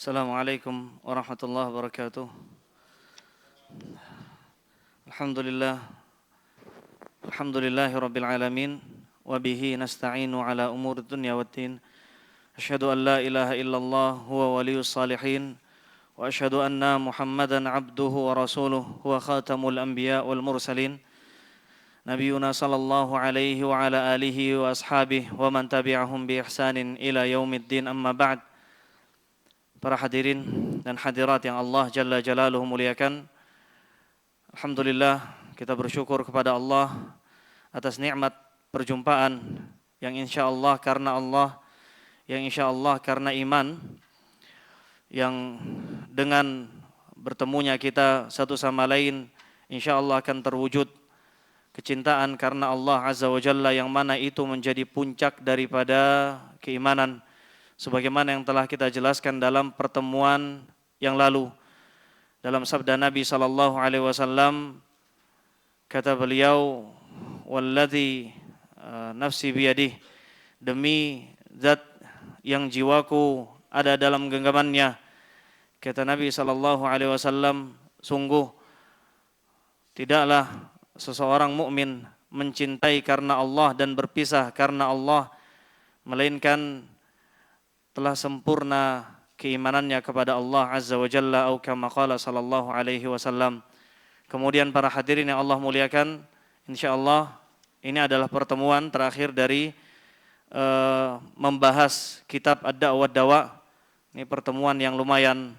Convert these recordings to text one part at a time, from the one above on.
Assalamualaikum warahmatullahi wabarakatuh. Alhamdulillah. Alhamdulillahi rabbil alamin. Wa bihi nasta'inu ala umuri dunya waddin. Asyhadu an la ilaha illallah huwa waliyus salihin. Wa asyhadu anna Muhammadan abduhu wa rasuluh huwa khatamul anbiya wal mursalin. Nabiyuna sallallahu alaihi wa ala alihi wa ashabihi wa man tabi'ahum bi ihsanin ila yaumiddin, amma ba'd. Para hadirin dan hadirat yang Allah Jalla Jalaluhu muliakan, alhamdulillah kita bersyukur kepada Allah atas nikmat perjumpaan yang insyaallah karena Allah, yang insyaallah karena iman, yang dengan bertemunya kita satu sama lain insyaallah akan terwujud kecintaan karena Allah Azza wa Jalla, yang mana itu menjadi puncak daripada keimanan, sebagaimana yang telah kita jelaskan dalam pertemuan yang lalu. Dalam sabda Nabi sallallahu alaihi wasallam, kata beliau, "Walladzi nafsi biyadih," demi zat yang jiwaku ada dalam genggamannya. Kata Nabi sallallahu alaihi wasallam, sungguh tidaklah seseorang mukmin mencintai karena Allah dan berpisah karena Allah, melainkan telah sempurna keimanannya kepada Allah Azza wa Jalla, atau kama qala sallallahu alaihi wasallam. Kemudian para hadirin yang Allah muliakan, insyaallah ini adalah pertemuan terakhir dari membahas kitab Ad-Da'wah Dawa. Ini pertemuan yang lumayan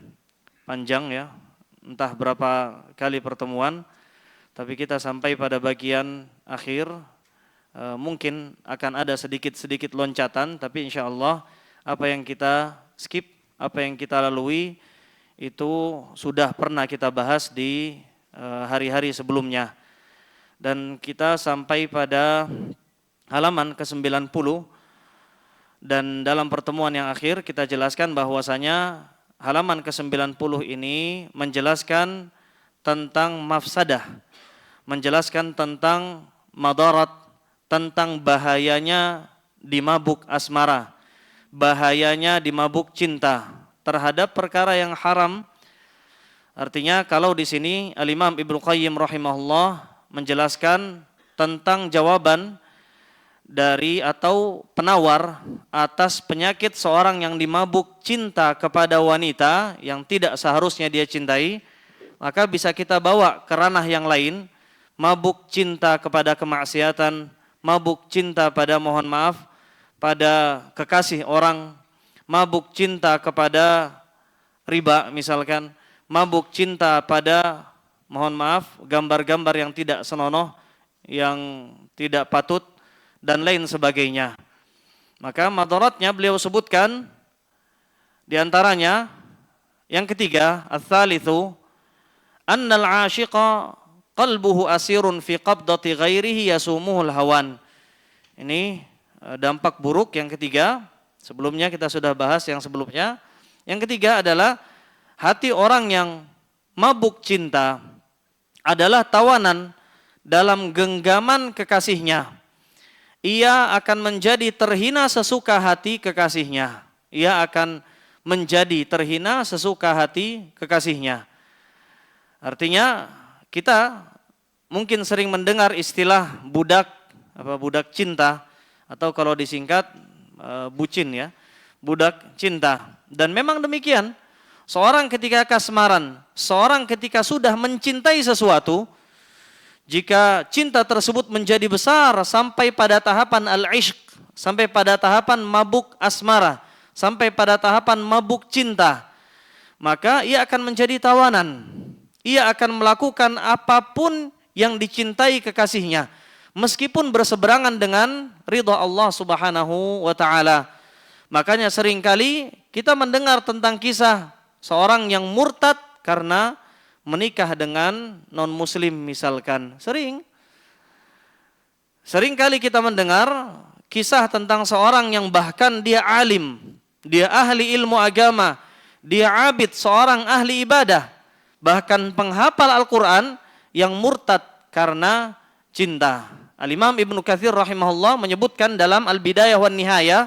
panjang ya, entah berapa kali pertemuan, tapi kita sampai pada bagian akhir. Mungkin akan ada sedikit-sedikit loncatan, tapi insyaallah apa yang kita skip, apa yang kita lalui itu sudah pernah kita bahas di hari-hari sebelumnya. Dan kita sampai pada halaman ke-90, dan dalam pertemuan yang akhir kita jelaskan bahwasanya halaman ke-90 ini menjelaskan tentang mafsadah, menjelaskan tentang madarat, tentang bahayanya dimabuk asmara, bahayanya dimabuk cinta terhadap perkara yang haram. Artinya kalau di sini Al-Imam Ibnu Qayyim rahimahullah menjelaskan tentang jawaban dari atau penawar atas penyakit seorang yang dimabuk cinta kepada wanita yang tidak seharusnya dia cintai, maka bisa kita bawa ke ranah yang lain, mabuk cinta kepada kemaksiatan, mabuk cinta pada mohon maaf pada kekasih orang, mabuk cinta kepada riba misalkan, mabuk cinta pada mohon maaf gambar-gambar yang tidak senonoh, yang tidak patut, dan lain sebagainya. Maka madaratnya beliau sebutkan diantaranya yang ketiga, ats-tsalitsu annal 'ashiqa qalbuhu asirun fi qabdati ghairihi yasumuhul hawan. Ini dampak buruk yang ketiga. Sebelumnya kita sudah bahas yang sebelumnya. Yang ketiga adalah hati orang yang mabuk cinta adalah tawanan dalam genggaman kekasihnya. Ia akan menjadi terhina sesuka hati kekasihnya. Ia akan menjadi terhina sesuka hati kekasihnya. Artinya kita mungkin sering mendengar istilah budak cinta, atau kalau disingkat bucin ya, budak cinta. Dan memang demikian, seorang ketika kasmaran, seorang ketika sudah mencintai sesuatu, jika cinta tersebut menjadi besar sampai pada tahapan al-ishq, sampai pada tahapan mabuk asmara, sampai pada tahapan mabuk cinta, maka ia akan menjadi tawanan. Ia akan melakukan apapun yang dicintai kekasihnya, meskipun berseberangan dengan ridha Allah Subhanahu wa taala. Makanya seringkali kita mendengar tentang kisah seorang yang murtad karena menikah dengan non-muslim misalkan. Seringkali kita mendengar kisah tentang seorang yang bahkan dia alim, dia ahli ilmu agama, dia abid, seorang ahli ibadah, bahkan penghafal Al-Quran, yang murtad karena cinta. Al-Imam Ibnu Katsir rahimahullah menyebutkan dalam Al-Bidayah wan Nihayah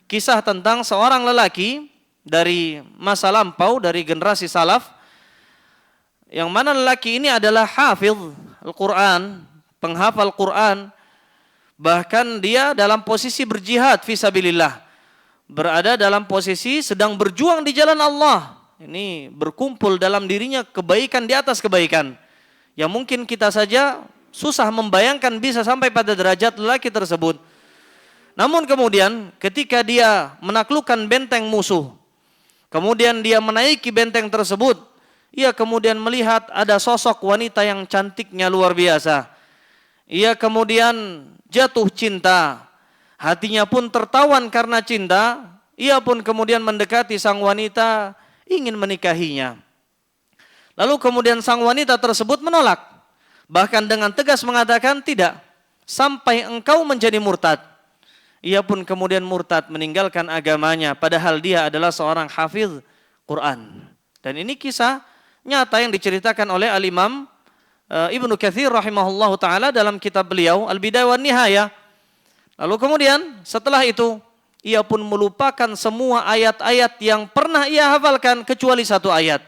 kisah tentang seorang lelaki dari masa lampau, dari generasi salaf, yang mana lelaki ini adalah hafidh Al-Quran, penghafal Quran, bahkan dia dalam posisi berjihad fisabilillah, berada dalam posisi sedang berjuang di jalan Allah. Ini berkumpul dalam dirinya kebaikan di atas kebaikan, yang mungkin kita saja susah membayangkan bisa sampai pada derajat lelaki tersebut. Namun kemudian ketika dia menaklukkan benteng musuh, kemudian dia menaiki benteng tersebut, ia kemudian melihat ada sosok wanita yang cantiknya luar biasa. Ia kemudian jatuh cinta, hatinya pun tertawan karena cinta. Ia pun kemudian mendekati sang wanita, ingin menikahinya. Lalu kemudian sang wanita tersebut menolak, bahkan dengan tegas mengatakan, tidak, sampai engkau menjadi murtad. Ia pun kemudian murtad, meninggalkan agamanya, padahal dia adalah seorang hafidh Quran. Dan ini kisah nyata yang diceritakan oleh Al-Imam Ibnu Katsir rahimahullahu taala dalam kitab beliau Al-Bidayah wan Nihayah. Lalu kemudian setelah itu ia pun melupakan semua ayat-ayat yang pernah ia hafalkan kecuali satu ayat,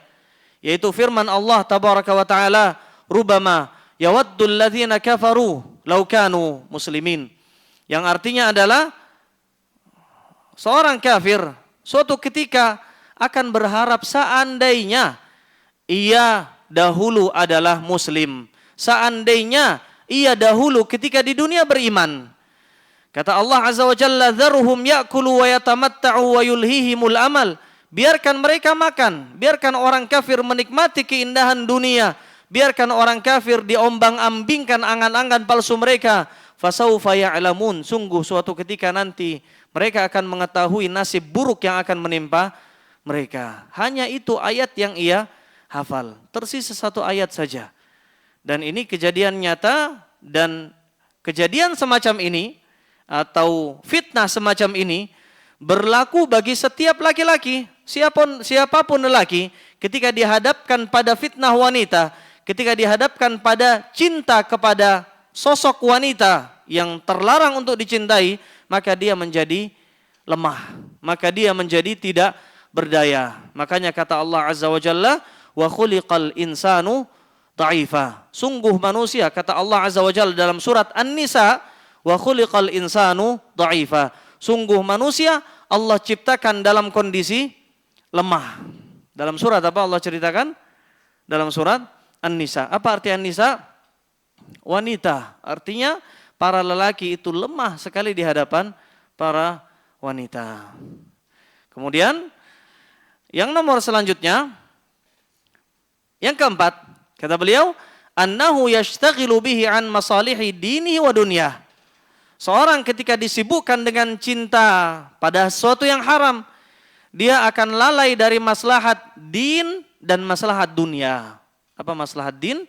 yaitu firman Allah tabaraka wa taala, "Rubama yawaddul ladzina kafaru law kanu muslimin." Yang artinya adalah seorang kafir suatu ketika akan berharap seandainya ia dahulu adalah muslim, seandainya ia dahulu ketika di dunia beriman. Kata Allah Azza wa Jalla, "Dzarhum ya'kulu wa yatamatta'u wa yulhihimul amal." Biarkan mereka makan, biarkan orang kafir menikmati keindahan dunia, biarkan orang kafir diombang-ambingkan angan-angan palsu mereka. Fasaufa ya'lamun, sungguh suatu ketika nanti mereka akan mengetahui nasib buruk yang akan menimpa mereka. Hanya itu ayat yang ia hafal, tersisa satu ayat saja. Dan ini kejadian nyata, dan kejadian semacam ini atau fitnah semacam ini berlaku bagi setiap laki-laki, siapapun lelaki, ketika dihadapkan pada fitnah wanita, ketika dihadapkan pada cinta kepada sosok wanita yang terlarang untuk dicintai, maka dia menjadi lemah, maka dia menjadi tidak berdaya. Makanya kata Allah Azza wa Jalla, "Wa khuliqal insanu dha'ifa." Sungguh manusia, kata Allah Azza wa Jalla dalam surat An-Nisa, "Wa khuliqal insanu dha'ifa." Sungguh manusia Allah ciptakan dalam kondisi lemah. Dalam surat apa Allah ceritakan? Dalam surat An-Nisa. Apa arti An-Nisa? Wanita. Artinya para lelaki itu lemah sekali di hadapan para wanita. Kemudian yang nomor selanjutnya, yang keempat, kata beliau, "Annahu yashtaghilu bihi an masalihi dinihi wa dunyah." Seorang ketika disibukkan dengan cinta pada sesuatu yang haram, dia akan lalai dari maslahat din dan maslahat dunia. Apa maslahat din?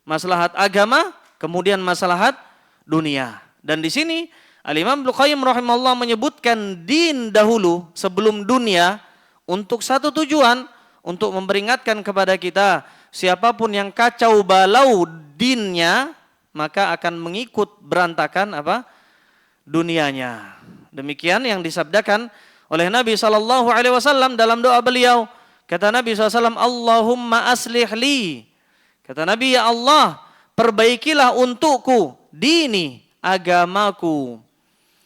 Maslahat agama, kemudian maslahat dunia. Dan di sini Al-Imam Ibnu Qayyim rahimahullah menyebutkan din dahulu sebelum dunia untuk satu tujuan, untuk memperingatkan kepada kita, siapapun yang kacau balau dinnya, maka akan mengikut berantakan apa? Dunianya. Demikian yang disabdakan oleh Nabi SAW dalam doa beliau. Kata Nabi SAW, "Allahumma aslih li." Kata Nabi, "Ya Allah, perbaikilah untukku dini, agamaku."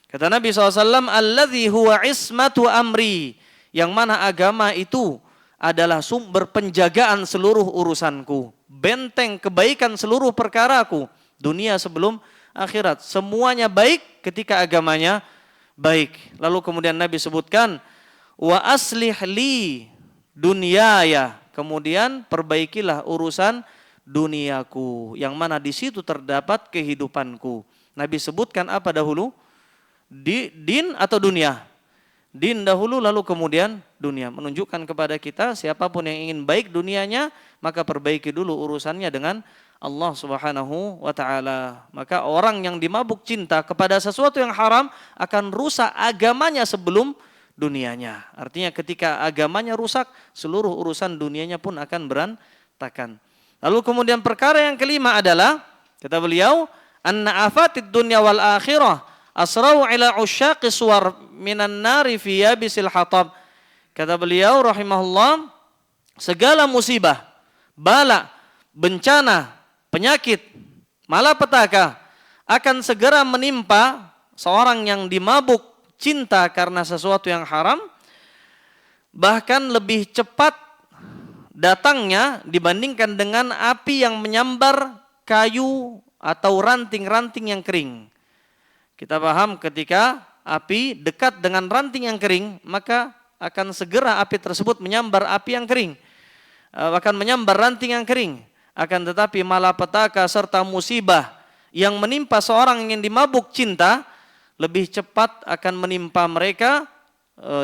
Kata Nabi SAW, "Alladzi huwa ismatu amri." Yang mana agama itu adalah sumber penjagaan seluruh urusanku, benteng kebaikan seluruh perkaraku, dunia sebelum akhirat. Semuanya baik ketika agamanya baik. Lalu kemudian Nabi sebutkan, "Wa aslih li dunyaya." Kemudian perbaikilah urusan duniaku, yang mana di situ terdapat kehidupanku. Nabi sebutkan apa dahulu? Din atau dunia? Din dahulu, lalu kemudian dunia. Menunjukkan kepada kita siapapun yang ingin baik dunianya, maka perbaiki dulu urusannya dengan Allah Subhanahu wa ta'ala. Maka orang yang dimabuk cinta kepada sesuatu yang haram akan rusak agamanya sebelum dunianya. Artinya ketika agamanya rusak, seluruh urusan dunianya pun akan berantakan. Lalu kemudian perkara yang kelima adalah, kata beliau, "Anna afatid dunya wal akhirah asra'u ila usyaqi suwar minan nari fi yabisil hatab." Kata beliau rahimahullah, segala musibah, bala, bencana, penyakit, malapetaka akan segera menimpa seorang yang dimabuk cinta karena sesuatu yang haram, bahkan lebih cepat datangnya dibandingkan dengan api yang menyambar kayu atau ranting-ranting yang kering. Kita paham ketika api dekat dengan ranting yang kering, maka akan segera api tersebut menyambar api yang kering, akan menyambar ranting yang kering. Akan tetapi malapetaka serta musibah yang menimpa seorang yang dimabuk cinta lebih cepat akan menimpa mereka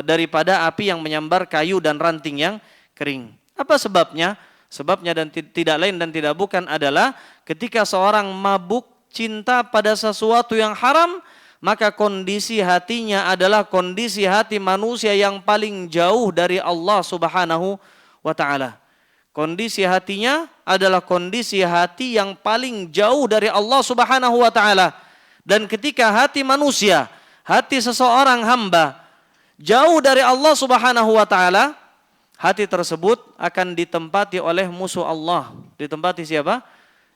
daripada api yang menyambar kayu dan ranting yang kering. Apa sebabnya? Sebabnya dan tidak lain dan tidak bukan adalah ketika seorang mabuk cinta pada sesuatu yang haram, maka kondisi hatinya adalah kondisi hati manusia yang paling jauh dari Allah Subhanahu wa taala. Kondisi hatinya adalah kondisi hati yang paling jauh dari Allah Subhanahu wa taala. Dan ketika hati manusia, hati seseorang hamba jauh dari Allah Subhanahu wa taala, hati tersebut akan ditempati oleh musuh Allah. Ditempati siapa?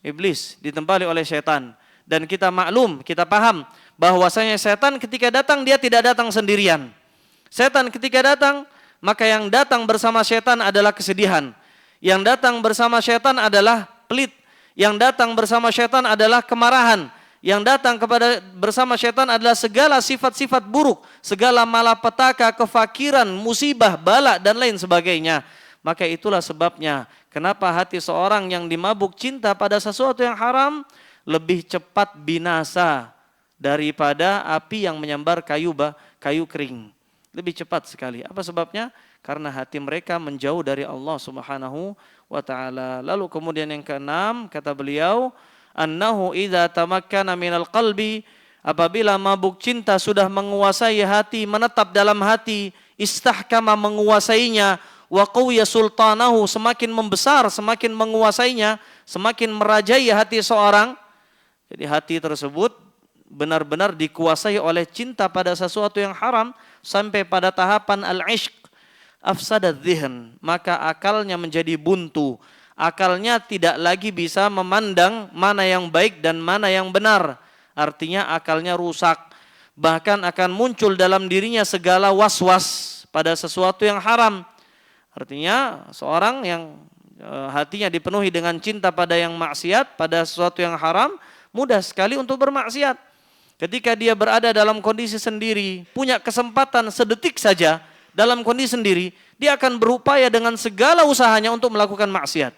Iblis, ditempati oleh setan. Dan kita maklum, kita paham bahwasanya setan ketika datang dia tidak datang sendirian. Setan ketika datang, maka yang datang bersama setan adalah kesedihan. Yang datang bersama setan adalah pelit. Yang datang bersama setan adalah kemarahan. Yang datang bersama setan adalah segala sifat-sifat buruk, segala malapetaka, kefakiran, musibah, bala dan lain sebagainya. Maka itulah sebabnya kenapa hati seorang yang dimabuk cinta pada sesuatu yang haram lebih cepat binasa daripada api yang menyambar kayu kering. Lebih cepat sekali. Apa sebabnya? Karena hati mereka menjauh dari Allah Subhanahu wa taala. Lalu kemudian yang keenam, kata beliau, annahu idza tamakkana minal qalbi, apabila mabuk cinta sudah menguasai hati, menetap dalam hati, istahkama menguasainya, wa qawiya sultanahu, semakin membesar, semakin menguasainya, semakin merajai hati seorang. Jadi hati tersebut benar-benar dikuasai oleh cinta pada sesuatu yang haram sampai pada tahapan al-ishq, afsadadz dzihn, maka akalnya menjadi buntu. Akalnya tidak lagi bisa memandang mana yang baik dan mana yang benar. Artinya akalnya rusak. Bahkan akan muncul dalam dirinya segala was-was pada sesuatu yang haram. Artinya seorang yang hatinya dipenuhi dengan cinta pada yang maksiat, pada sesuatu yang haram, mudah sekali untuk bermaksiat. Ketika dia berada dalam kondisi sendiri, punya kesempatan sedetik saja dalam kondisi sendiri, dia akan berupaya dengan segala usahanya untuk melakukan maksiat.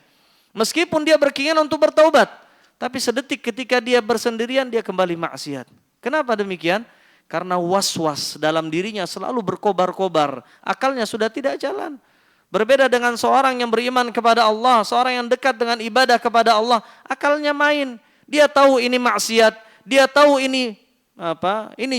Meskipun dia berkeinginan untuk bertaubat, tapi sedetik ketika dia bersendirian, dia kembali maksiat. Kenapa demikian? Karena was-was dalam dirinya selalu berkobar-kobar. Akalnya sudah tidak jalan. Berbeda dengan seorang yang beriman kepada Allah, seorang yang dekat dengan ibadah kepada Allah, akalnya main. Dia tahu ini maksiat, dia tahu ini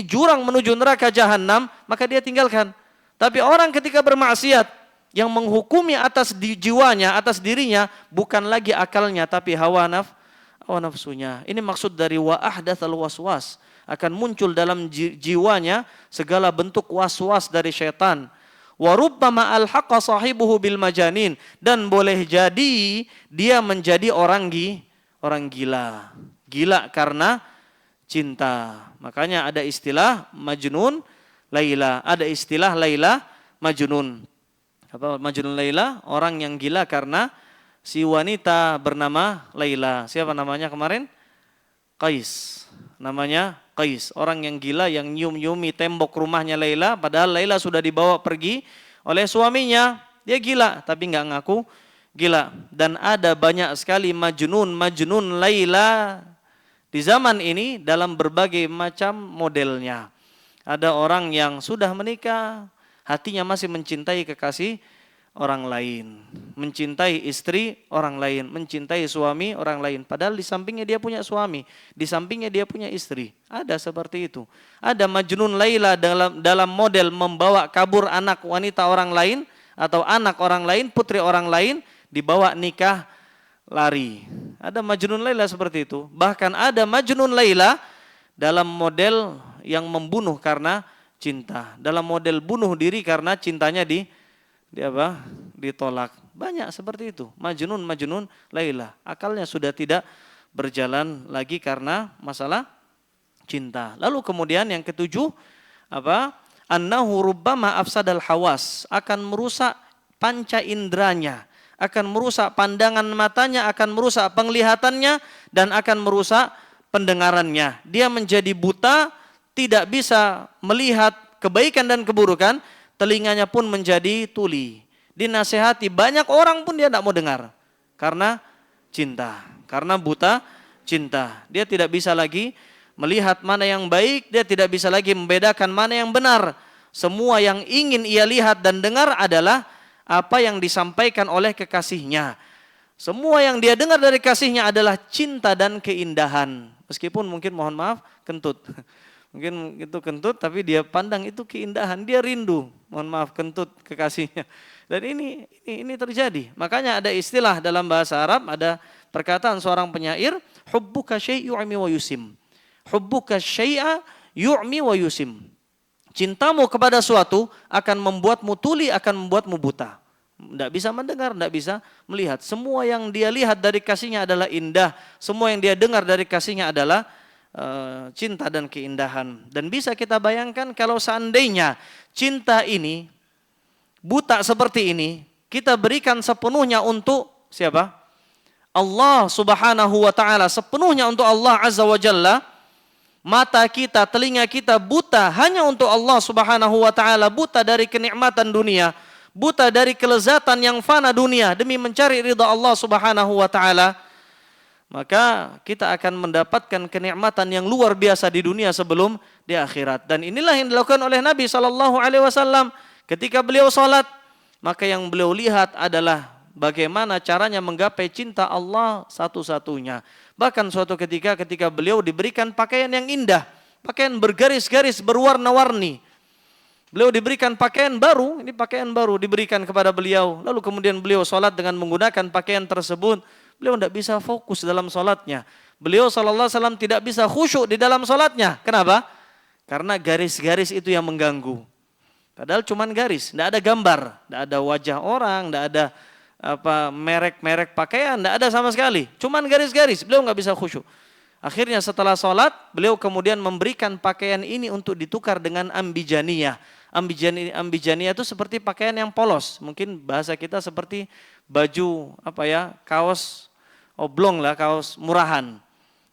jurang menuju neraka jahanam, maka dia tinggalkan. Tapi orang ketika bermaksiat, yang menghukumi atas jiwanya, atas dirinya, bukan lagi akalnya, tapi hawa nafsunya. Ini maksud dari wa ahdatsal waswas. Akan muncul dalam jiwanya segala bentuk was-was dari syaitan. Wa rubbama alhaqa sahibuhu bil majanin. Dan boleh jadi dia menjadi orang gila. Gila karena cinta. Makanya ada istilah Majnun Laila. Ada istilah Laila Majnun. Apa Majnun Laila? Orang yang gila karena si wanita bernama Laila. Siapa namanya kemarin? Qais. Namanya Qais. Orang yang gila yang nyium-nyiumi tembok rumahnya Laila. Padahal Laila sudah dibawa pergi oleh suaminya. Dia gila tapi nggak ngaku gila. Dan ada banyak sekali Majnun Laila di zaman ini dalam berbagai macam modelnya. Ada orang yang sudah menikah, hatinya masih mencintai kekasih orang lain, mencintai istri orang lain, mencintai suami orang lain. Padahal di sampingnya dia punya suami, di sampingnya dia punya istri. Ada seperti itu. Ada Majnun Laila dalam model membawa kabur anak wanita orang lain atau anak orang lain, putri orang lain, dibawa nikah lari. Ada Majnun Laila seperti itu. Bahkan ada Majnun Laila dalam model yang membunuh karena cinta, dalam model bunuh diri karena cintanya ditolak. Banyak seperti itu. Majnun Laila. Akalnya sudah tidak berjalan lagi karena masalah cinta. Lalu kemudian yang ketujuh apa? Annahu rubbama afsadal hawas, akan merusak panca indranya, akan merusak pandangan matanya, akan merusak penglihatannya dan akan merusak pendengarannya. Dia menjadi buta, tidak bisa melihat kebaikan dan keburukan, telinganya pun menjadi tuli. Dinasehati banyak orang pun dia tidak mau dengar karena cinta, karena buta cinta. Dia tidak bisa lagi melihat mana yang baik, dia tidak bisa lagi membedakan mana yang benar. Semua yang ingin ia lihat dan dengar adalah apa yang disampaikan oleh kekasihnya. Semua yang dia dengar dari kasihnya adalah cinta dan keindahan. Meskipun mungkin mohon maaf kentut. Mungkin itu kentut tapi dia pandang itu keindahan. Dia rindu, mohon maaf, kentut kekasihnya. Dan ini terjadi. Makanya ada istilah dalam bahasa Arab, ada perkataan seorang penyair, hubbuka syai' yu'mi wa yusim. Hubbuka syai'a yu'mi wa yusim. Cintamu kepada suatu akan membuatmu tuli, akan membuatmu buta. Tidak bisa mendengar, tidak bisa melihat. Semua yang dia lihat dari kasihnya adalah indah. Semua yang dia dengar dari kasihnya adalah cinta dan keindahan. Dan bisa kita bayangkan kalau seandainya cinta ini, buta seperti ini, kita berikan sepenuhnya untuk siapa? Allah subhanahu wa ta'ala. Sepenuhnya untuk Allah azza wa jalla. Mata kita, telinga kita buta hanya untuk Allah subhanahu wa ta'ala. Buta dari kenikmatan dunia, buta dari kelezatan yang fana dunia demi mencari ridha Allah subhanahu wa ta'ala. Maka kita akan mendapatkan kenikmatan yang luar biasa di dunia sebelum di akhirat. Dan inilah yang dilakukan oleh Nabi SAW. Ketika beliau salat, maka yang beliau lihat adalah bagaimana caranya menggapai cinta Allah satu-satunya. Bahkan suatu ketika beliau diberikan pakaian yang indah, pakaian bergaris-garis, berwarna-warni. Beliau diberikan pakaian baru, ini pakaian baru diberikan kepada beliau. Lalu kemudian beliau salat dengan menggunakan pakaian tersebut. Beliau tidak bisa fokus dalam salatnya. Beliau SAW tidak bisa khusyuk di dalam salatnya. Kenapa? Karena garis-garis itu yang mengganggu. Padahal cuma garis, tidak ada gambar, tidak ada wajah orang, tidak ada merek-merek pakaian, tidak ada sama sekali. Cuman garis-garis, beliau nggak bisa khusyuk. Akhirnya setelah sholat, beliau kemudian memberikan pakaian ini untuk ditukar dengan ambijaniyah. Ambijaniyah itu seperti pakaian yang polos. Mungkin bahasa kita seperti baju kaos oblong lah, kaos murahan.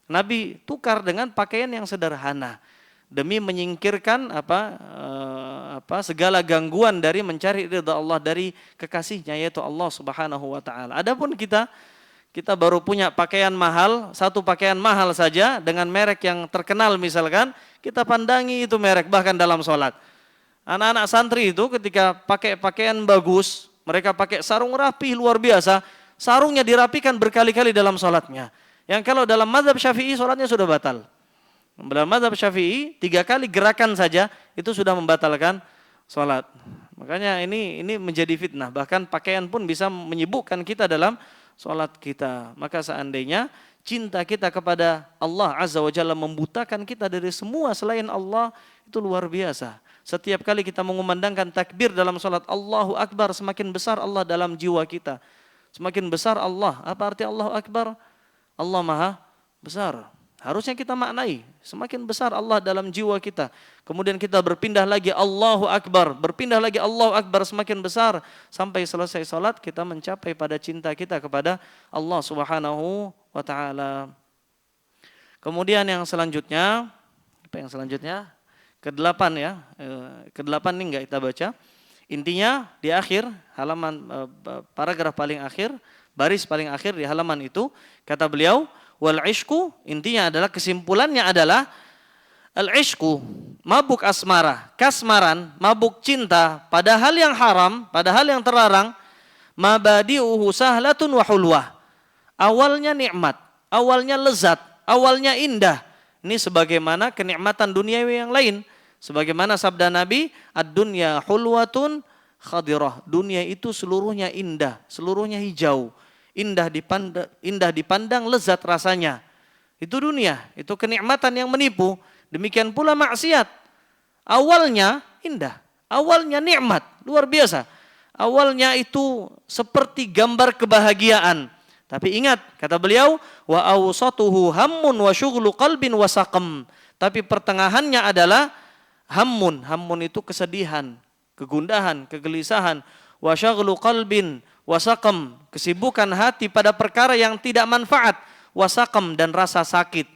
Nabi tukar dengan pakaian yang sederhana demi menyingkirkan segala gangguan dari mencari ridha Allah dari kekasihnya, yaitu Allah subhanahu wa ta'ala. Adapun kita baru punya pakaian mahal, satu pakaian mahal saja dengan merek yang terkenal misalkan, kita pandangi itu merek bahkan dalam sholat. Anak-anak santri itu ketika pakai pakaian bagus, mereka pakai sarung rapi luar biasa, sarungnya dirapikan berkali-kali dalam sholatnya. Yang kalau dalam mazhab Syafi'i sholatnya sudah batal. Dalam mazhab Syafi'i 3 kali gerakan saja itu sudah membatalkan sholat. Makanya ini menjadi fitnah. Bahkan pakaian pun bisa menyibukkan kita dalam sholat kita. Maka seandainya cinta kita kepada Allah Azza wa Jalla membutakan kita dari semua selain Allah, itu luar biasa. Setiap kali kita mengumandangkan takbir dalam sholat, Allahu Akbar, semakin besar Allah dalam jiwa kita. Semakin besar Allah. Apa arti Allahu Akbar? Allah Maha Besar. Harusnya kita maknai, semakin besar Allah dalam jiwa kita. Kemudian kita berpindah lagi Allahu Akbar, berpindah lagi Allahu Akbar, semakin besar. Sampai selesai salat kita mencapai pada cinta kita kepada Allah subhanahu wa ta'ala. Kemudian yang selanjutnya, apa yang selanjutnya? Ke-8 ya, ke-8 ini enggak kita baca. Intinya di akhir, halaman paragraf paling akhir, baris paling akhir di halaman itu, kata beliau, wal ishku, intinya adalah kesimpulannya adalah al-ishku, mabuk asmara, kasmaran, mabuk cinta pada hal yang haram, pada hal yang terlarang, mabadi'uhu sahlatun wa hulwah. Awalnya nikmat, awalnya lezat, awalnya indah. Ini sebagaimana kenikmatan duniawi yang lain. Sebagaimana sabda Nabi, ad-dunya hulwatun khadirah. Dunia itu seluruhnya indah, seluruhnya hijau. Indah dipandang, lezat rasanya. Itu dunia, itu kenikmatan yang menipu. Demikian pula maksiat. Awalnya indah, awalnya nikmat, luar biasa. awalnya itu seperti gambar kebahagiaan. Tapi ingat, kata beliau, wa awsatuhu hammun wa syughlu qalbin wa saqam. Tapi pertengahannya adalah hammun. Hammun itu kesedihan, kegundahan, kegelisahan. Wa syughlu qalbin wa saqam. Kesibukan hati pada perkara yang tidak manfaat. Wa saqam, dan rasa sakit.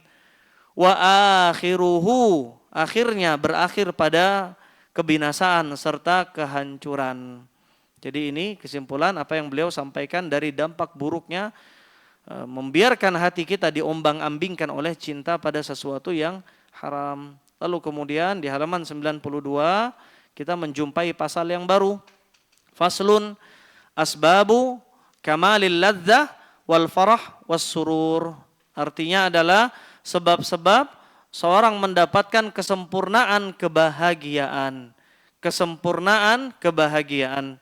Wa akhiruhu, akhirnya berakhir pada kebinasaan serta kehancuran. Jadi ini kesimpulan apa yang beliau sampaikan dari dampak buruknya membiarkan hati kita diombang-ambingkan oleh cinta pada sesuatu yang haram. Lalu kemudian di halaman 92 kita menjumpai pasal yang baru. Faslun asbabu kamalil ladzah wal farah was surur. Artinya adalah sebab-sebab seorang mendapatkan kesempurnaan kebahagiaan. Kesempurnaan kebahagiaan.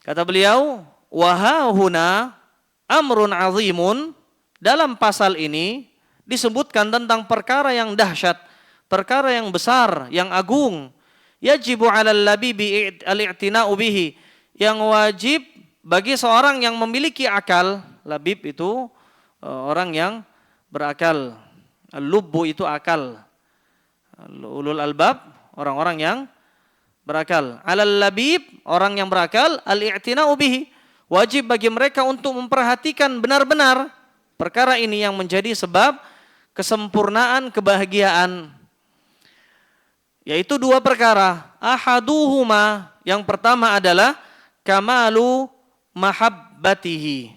Kata beliau, wahahuna amrun azimun. Dalam pasal ini disebutkan tentang perkara yang dahsyat, perkara yang besar, yang agung. Yajibu 'alal labibi al-i'tina'u bihi, yang wajib bagi seorang yang memiliki akal. Labib itu orang yang berakal. Al-lubbu itu akal. Ulul albab, orang-orang yang berakal. Alal labib, orang yang berakal, al-i'tina'u bihi, wajib bagi mereka untuk memperhatikan benar-benar perkara ini yang menjadi sebab kesempurnaan kebahagiaan. Yaitu dua perkara. Ahaduhuma, yang pertama adalah kamalu mahabbatihi.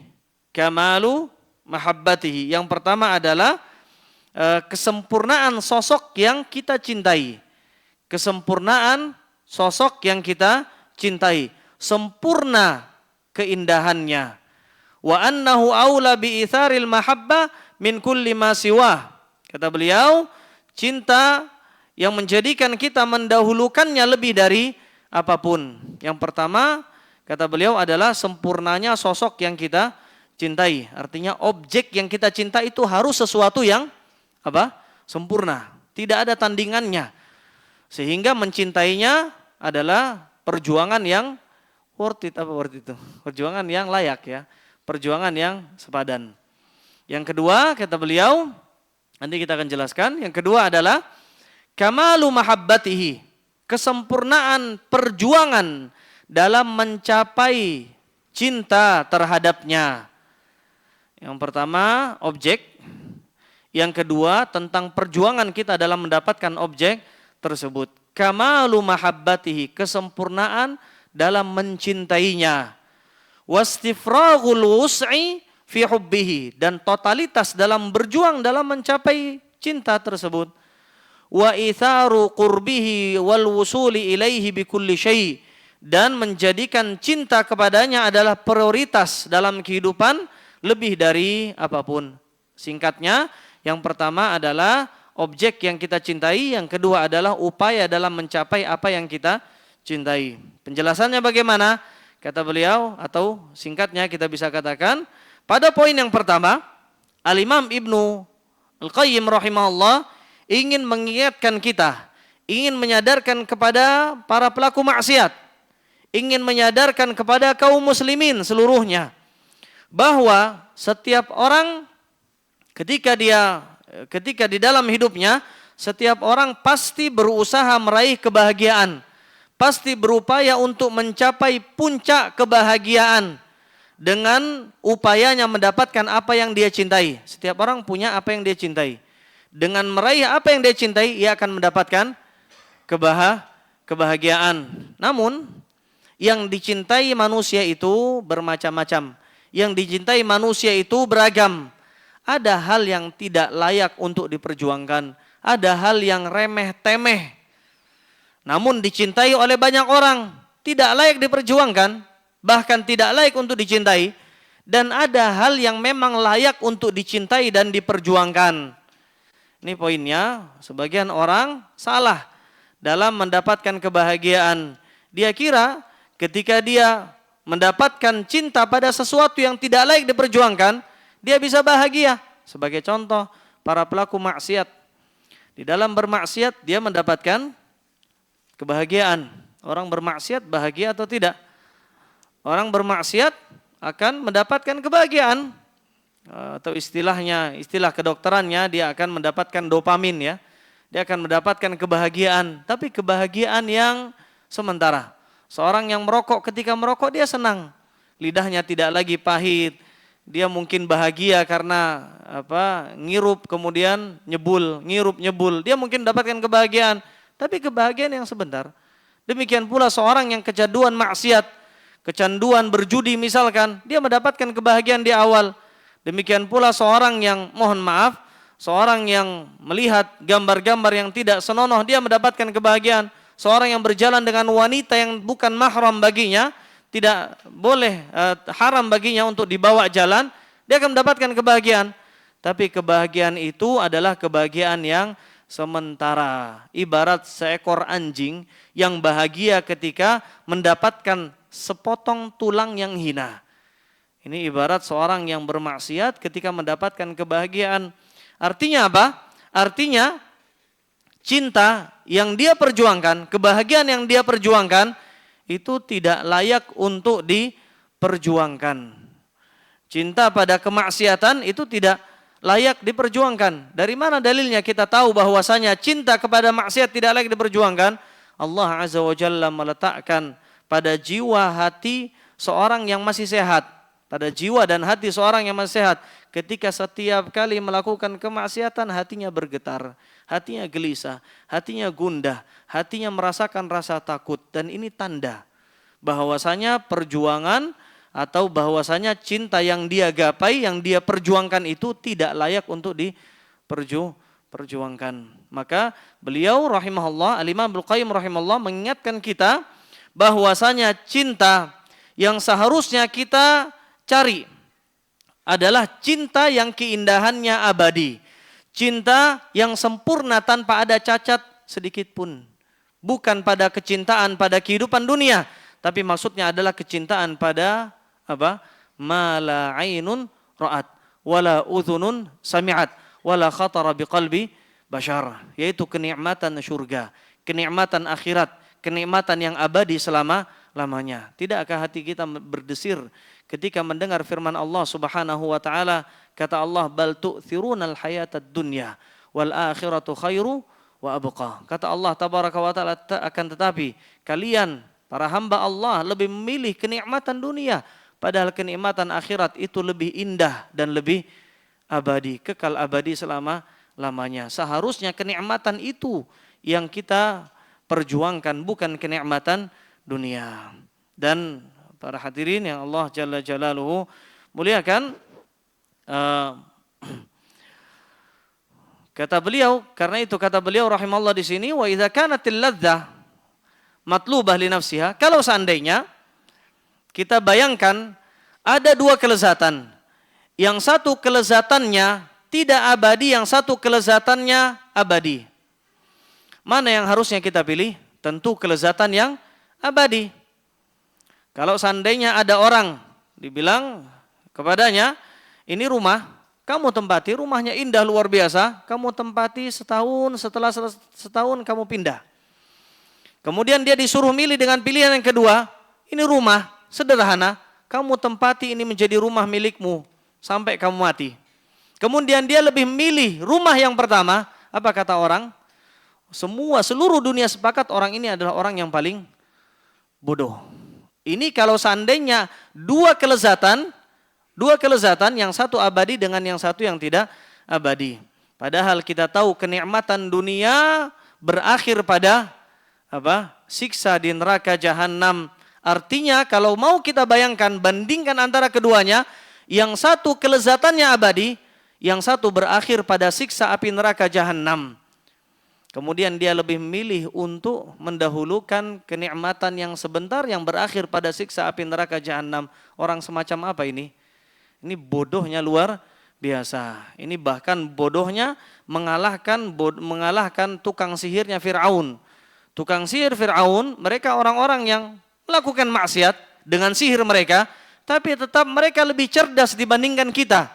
Kamalu mahabbatihi. Yang pertama adalah kesempurnaan sosok yang kita cintai. Kesempurnaan sosok yang kita cintai. Sempurna keindahannya. Wa annahu aula bi itharil mahabbah min kulli ma siwah. Kata beliau, cinta yang menjadikan kita mendahulukannya lebih dari apapun. Yang pertama, kata beliau, adalah sempurnanya sosok yang kita cintai. Artinya objek yang kita cinta itu harus sesuatu yang sempurna. Tidak ada tandingannya. Sehingga mencintainya adalah perjuangan yang worth it. Perjuangan yang layak ya. Perjuangan yang sepadan. Yang kedua, kata beliau, nanti kita akan jelaskan. Yang kedua adalah kamalu mahabbatihi. Kesempurnaan perjuangan dalam mencapai cinta terhadapnya. Yang pertama, objek. Yang kedua, tentang perjuangan kita dalam mendapatkan objek tersebut. Kamalu mahabbatihi, kesempurnaan dalam mencintainya. Wastifraghul wus'i fi hubbihi, dan totalitas dalam berjuang dalam mencapai cinta tersebut. Wa itharu qurbihi wal wusuli ilaihi bi kulli syai', dan menjadikan cinta kepadanya adalah prioritas dalam kehidupan lebih dari apapun. Singkatnya, yang pertama adalah objek yang kita cintai, yang kedua adalah upaya dalam mencapai apa yang kita cintai. Penjelasannya bagaimana? Kata beliau, atau singkatnya kita bisa katakan, pada poin yang pertama, Al-Imam Ibnu Al-Qayyim rahimahullah ingin mengingatkan kita, ingin menyadarkan kepada para pelaku maksiat, ingin menyadarkan kepada kaum muslimin seluruhnya, bahwa setiap orang ketika di dalam hidupnya, setiap orang pasti berusaha meraih kebahagiaan, pasti berupaya untuk mencapai puncak kebahagiaan dengan upayanya mendapatkan apa yang dia cintai. Setiap orang punya apa yang dia cintai. Dengan meraih apa yang dia cintai, ia akan mendapatkan kebahagiaan. Namun, yang dicintai manusia itu bermacam-macam. Yang dicintai manusia itu beragam. Ada hal yang tidak layak untuk diperjuangkan. Ada hal yang remeh-temeh. Namun dicintai oleh banyak orang. Tidak layak diperjuangkan. Bahkan tidak layak untuk dicintai. Dan ada hal yang memang layak untuk dicintai dan diperjuangkan. Ini poinnya, sebagian orang salah dalam mendapatkan kebahagiaan. Dia kira ketika dia mendapatkan cinta pada sesuatu yang tidak layak diperjuangkan, dia bisa bahagia. Sebagai contoh, para pelaku maksiat. Di dalam bermaksiat dia mendapatkan kebahagiaan. Orang bermaksiat bahagia atau tidak? Orang bermaksiat akan mendapatkan kebahagiaan. Atau istilah kedokterannya, dia akan mendapatkan dopamin ya. Dia akan mendapatkan kebahagiaan, tapi kebahagiaan yang sementara. Seorang yang merokok, ketika merokok dia senang. Lidahnya tidak lagi pahit. Dia mungkin bahagia karena ngirup kemudian nyebul, ngirup nyebul. Dia mungkin mendapatkan kebahagiaan, tapi kebahagiaan yang sebentar. Demikian pula seorang yang kecanduan maksiat, kecanduan berjudi misalkan, dia mendapatkan kebahagiaan di awal. Demikian pula seorang yang, mohon maaf, seorang yang melihat gambar-gambar yang tidak senonoh, dia mendapatkan kebahagiaan. Seorang yang berjalan dengan wanita yang bukan mahram baginya, tidak boleh, haram baginya untuk dibawa jalan, dia akan mendapatkan kebahagiaan. Tapi kebahagiaan itu adalah kebahagiaan yang sementara. Ibarat seekor anjing yang bahagia ketika mendapatkan sepotong tulang yang hina. Ini ibarat seorang yang bermaksiat ketika mendapatkan kebahagiaan. Artinya apa? Artinya cinta yang dia perjuangkan, kebahagiaan yang dia perjuangkan, itu tidak layak untuk diperjuangkan. Cinta pada kemaksiatan itu tidak layak diperjuangkan. Dari mana dalilnya kita tahu bahwasanya cinta kepada maksiat tidak layak diperjuangkan? Allah Azza wa Jalla meletakkan pada jiwa hati seorang yang masih sehat, pada jiwa dan hati seorang yang masih sehat, ketika setiap kali melakukan kemaksiatan hatinya bergetar, hatinya gelisah, hatinya gundah, hatinya merasakan rasa takut. Dan ini tanda bahwasanya perjuangan atau bahwasanya cinta yang dia gapai, yang dia perjuangkan itu tidak layak untuk diperjuangkan. Maka beliau rahimahullah, Al-Imam Ibnu Qayyim rahimahullah mengingatkan kita bahwasanya cinta yang seharusnya kita cari adalah cinta yang keindahannya abadi. Cinta yang sempurna tanpa ada cacat sedikit pun. Bukan pada kecintaan pada kehidupan dunia, tapi maksudnya adalah kecintaan pada apa? Ma la ainun ra'at wala udhunun sami'at wala khatara biqalbi bashar, yaitu kenikmatan surga, kenikmatan akhirat, kenikmatan yang abadi selama-lamanya. Tidakkah hati kita berdesir ketika mendengar firman Allah Subhanahu wa taala, kata Allah, bal tu'thirunal hayatad dunya wal akhiratu khairu wa abqa. Kata Allah tabaraka wa taala, akan tetapi kalian para hamba Allah lebih memilih kenikmatan dunia, padahal kenikmatan akhirat itu lebih indah dan lebih abadi, kekal abadi selama-lamanya. Seharusnya kenikmatan itu yang kita perjuangkan, bukan kenikmatan dunia. Dan para hadirin yang Allah Jalla Jalaluhu muliakan, kata beliau, karena itu kata beliau rahimahullah di sini, wa idza kanatil ladzah matlubah li nafsiha, kalau seandainya kita bayangkan ada dua kelezatan, yang satu kelezatannya tidak abadi, yang satu kelezatannya abadi, mana yang harusnya kita pilih? Tentu kelezatan yang abadi. Kalau seandainya ada orang dibilang kepadanya, ini rumah, kamu tempati, rumahnya indah luar biasa, kamu tempati setahun, setelah setahun kamu pindah. Kemudian dia disuruh milih dengan pilihan yang kedua, ini rumah sederhana, kamu tempati ini menjadi rumah milikmu sampai kamu mati. Kemudian dia lebih memilih rumah yang pertama, apa kata orang? Seluruh dunia sepakat orang ini adalah orang yang paling bodoh. Ini kalau seandainya dua kelezatan, yang satu abadi dengan yang satu yang tidak abadi. Padahal kita tahu kenikmatan dunia berakhir pada apa? Siksa di neraka jahanam. Artinya kalau mau kita bayangkan, bandingkan antara keduanya, yang satu kelezatannya abadi, yang satu berakhir pada siksa api neraka jahanam. Kemudian dia lebih memilih untuk mendahulukan kenikmatan yang sebentar yang berakhir pada siksa api neraka jahanam. Orang semacam apa ini? Ini bodohnya luar biasa. Ini bahkan bodohnya mengalahkan tukang sihirnya Fir'aun. Tukang sihir Fir'aun, mereka orang-orang yang melakukan maksiat dengan sihir mereka, tapi tetap mereka lebih cerdas dibandingkan kita.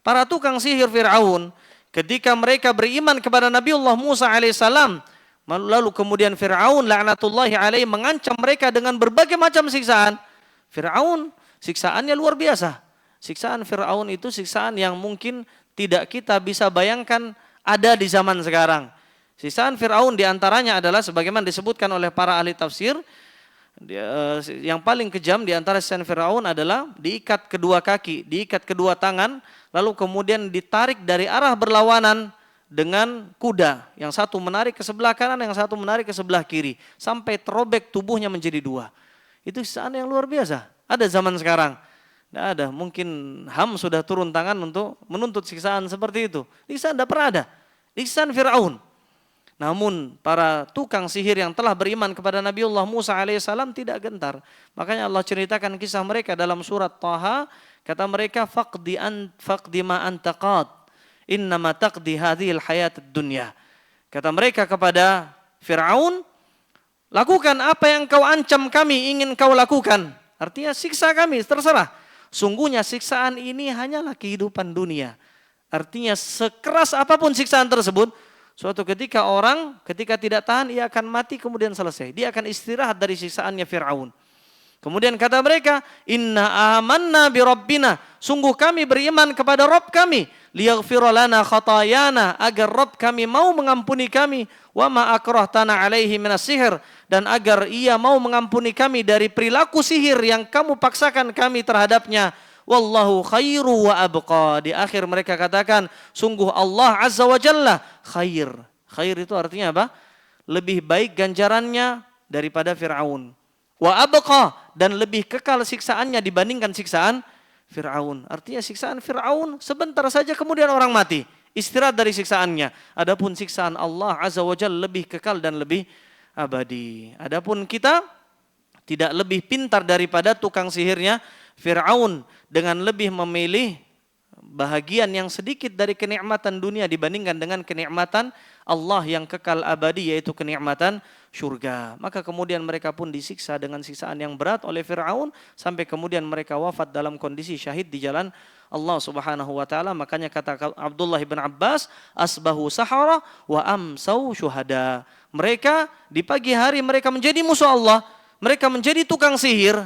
Para tukang sihir Fir'aun, ketika mereka beriman kepada Nabiullah Musa alaihissalam, lalu kemudian Fir'aun laknatullahi alaihi mengancam mereka dengan berbagai macam siksaan. Fir'aun siksaannya luar biasa. Siksaan Fir'aun itu siksaan yang mungkin tidak kita bisa bayangkan ada di zaman sekarang. Siksaan Fir'aun diantaranya adalah sebagaimana disebutkan oleh para ahli tafsir, yang paling kejam diantara siksaan Fir'aun adalah diikat kedua kaki, diikat kedua tangan, lalu kemudian ditarik dari arah berlawanan dengan kuda. Yang satu menarik ke sebelah kanan, yang satu menarik ke sebelah kiri. Sampai terobek tubuhnya menjadi dua. Itu siksaan yang luar biasa. Ada zaman sekarang. Tidak ada. Mungkin HAM sudah turun tangan untuk menuntut siksaan seperti itu. Siksaan tidak pernah ada. Siksaan Fir'aun. Namun para tukang sihir yang telah beriman kepada Nabiullah Musa alaihissalam tidak gentar. Makanya Allah ceritakan kisah mereka dalam surat Taha. Kata mereka, faqdi ma anta qad. Innama taqdi hadhil hayatid dunya. Kata mereka kepada Fir'aun, lakukan apa yang kau ancam kami ingin kau lakukan. Artinya siksa kami, terserah. Sungguhnya siksaan ini hanyalah kehidupan dunia. Artinya sekeras apapun siksaan tersebut, suatu ketika orang ketika tidak tahan ia akan mati kemudian selesai. Dia akan istirahat dari siksaannya Fir'aun. Kemudian kata mereka, inna amanna bi rabbina. Sungguh kami beriman kepada Rabb kami. Liyaghfira lana khatayana, agar Rabb kami mau mengampuni kami, wa ma akrahtana alaihi minas sihir, dan agar ia mau mengampuni kami dari perilaku sihir yang kamu paksakan kami terhadapnya. Wallahu khairu wa abqa. Di akhir mereka katakan, sungguh Allah Azza wa Jalla khair. Khair itu artinya apa? Lebih baik ganjarannya daripada Fir'aun. Wa abqa, dan lebih kekal siksaannya dibandingkan siksaan Fir'aun. Artinya siksaan Fir'aun sebentar saja kemudian orang mati. Istirahat dari siksaannya. Adapun siksaan Allah Azza wa Jalla lebih kekal dan lebih abadi. Adapun kita tidak lebih pintar daripada tukang sihirnya Fir'aun dengan lebih memilih bahagian yang sedikit dari kenikmatan dunia dibandingkan dengan kenikmatan Allah yang kekal abadi, yaitu kenikmatan surga. Maka kemudian mereka pun disiksa dengan siksaan yang berat oleh Fir'aun sampai kemudian mereka wafat dalam kondisi syahid di jalan Allah Subhanahu wa taala. Makanya kata Abdullah bin Abbas, asbahu sahara wa amsau syuhada. Mereka di pagi hari mereka menjadi musuh Allah, mereka menjadi tukang sihir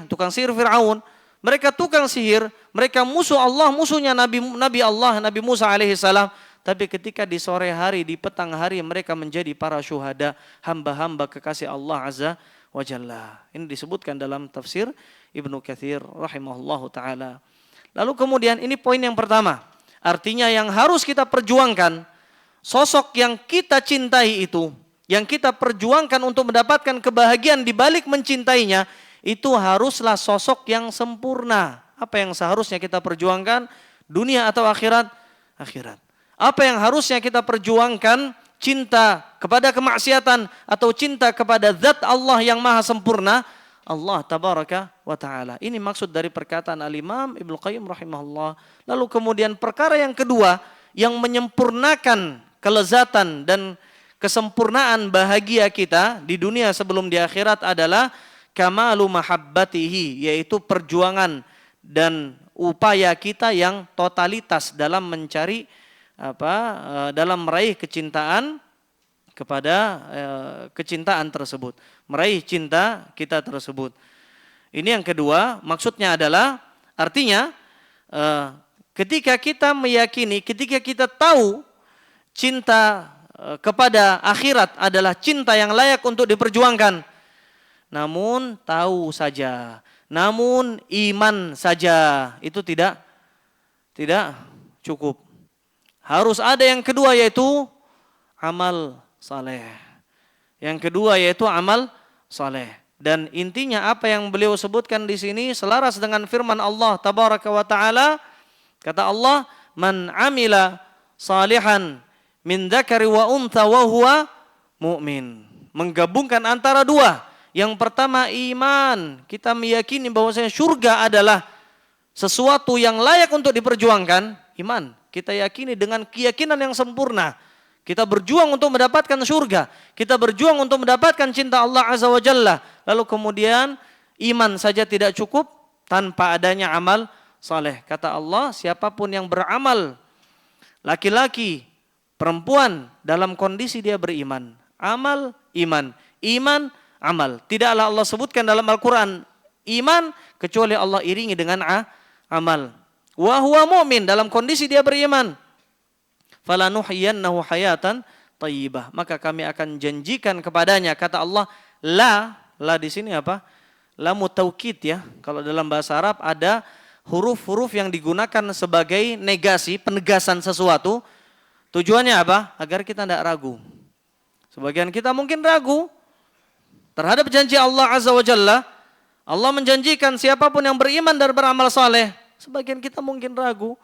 Fir'aun. Mereka tukang sihir, mereka musuh Allah, musuhnya Nabi Allah, Nabi Musa alaihissalam. Tapi ketika di sore hari, di petang hari, mereka menjadi para syuhada, hamba-hamba kekasih Allah Azza wa Jalla. Ini disebutkan dalam tafsir Ibnu Katsir rahimahullahu ta'ala. Lalu kemudian ini poin yang pertama. Artinya yang harus kita perjuangkan, sosok yang kita cintai itu, yang kita perjuangkan untuk mendapatkan kebahagiaan di balik mencintainya, itu haruslah sosok yang sempurna. Apa yang seharusnya kita perjuangkan? Dunia atau akhirat? Akhirat. Apa yang harusnya kita perjuangkan? Cinta kepada kemaksiatan atau cinta kepada zat Allah yang maha sempurna? Allah tabaraka wa ta'ala. Ini maksud dari perkataan Al-Imam Ibnu Qayyim rahimahullah. Lalu kemudian perkara yang kedua yang menyempurnakan kelezatan dan kesempurnaan bahagia kita di dunia sebelum di akhirat adalah kamalu mahabbatihi, yaitu perjuangan dan upaya kita yang totalitas dalam mencari dalam meraih kecintaan kepada kecintaan tersebut, meraih cinta kita tersebut. Ini yang kedua, maksudnya adalah artinya ketika kita meyakini, ketika kita tahu cinta kepada akhirat adalah cinta yang layak untuk diperjuangkan, namun tahu saja, namun iman saja itu tidak cukup. Harus ada yang kedua, yaitu amal saleh. Yang kedua yaitu amal saleh. Dan intinya apa yang beliau sebutkan di sini selaras dengan firman Allah tabaraka wa taala. Kata Allah, "Man amila salihan min dzakari wa untha wa huwa mu'min." Menggabungkan antara dua. Yang pertama iman, kita meyakini bahwasanya surga adalah sesuatu yang layak untuk diperjuangkan, iman. Kita yakini dengan keyakinan yang sempurna. Kita berjuang untuk mendapatkan surga, kita berjuang untuk mendapatkan cinta Allah Azza wa Jalla. Lalu kemudian iman saja tidak cukup tanpa adanya amal saleh. Kata Allah, siapapun yang beramal, laki-laki, perempuan, dalam kondisi dia beriman, amal, iman, amal. Tidaklah Allah sebutkan dalam Al-Quran iman kecuali Allah iringi dengan amal. Wa huwa mu'min, dalam kondisi dia beriman. Falanuhyiyannahu hayatan thayyibah. Maka kami akan janjikan kepadanya, kata Allah, la di sini apa? Lamu taukid ya. Kalau dalam bahasa Arab ada huruf-huruf yang digunakan sebagai negasi, penegasan sesuatu. Tujuannya apa? Agar kita tidak ragu. Sebagian kita mungkin ragu terhadap janji Allah Azza wa Jalla. Allah menjanjikan siapapun yang beriman dan beramal saleh. Sebagian kita mungkin ragu.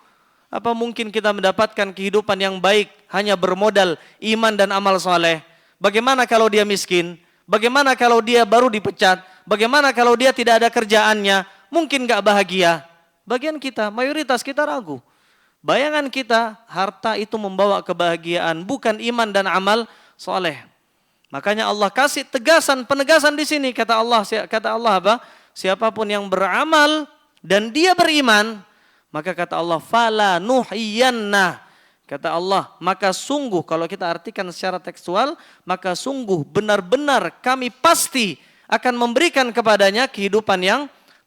Apa mungkin kita mendapatkan kehidupan yang baik hanya bermodal iman dan amal saleh? Bagaimana kalau dia miskin? Bagaimana kalau dia baru dipecat? Bagaimana kalau dia tidak ada kerjaannya? Mungkin gak bahagia. Bagian kita, mayoritas kita ragu. Bayangan kita, harta itu membawa kebahagiaan, bukan iman dan amal saleh. Makanya Allah kasih penegasan di sini, kata Allah apa? Siapapun yang beramal dan dia beriman, maka kata Allah fala nuhyiyanna. Kata Allah, maka sungguh, kalau kita artikan secara tekstual, maka sungguh benar-benar kami pasti akan memberikan kepadanya kehidupan yang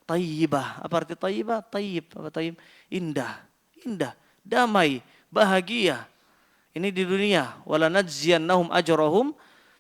thayyibah. Apa arti thayyibah? Thayyib, apa thayyib? Indah, damai, bahagia. Ini di dunia. Wala najziyannahum ajrahum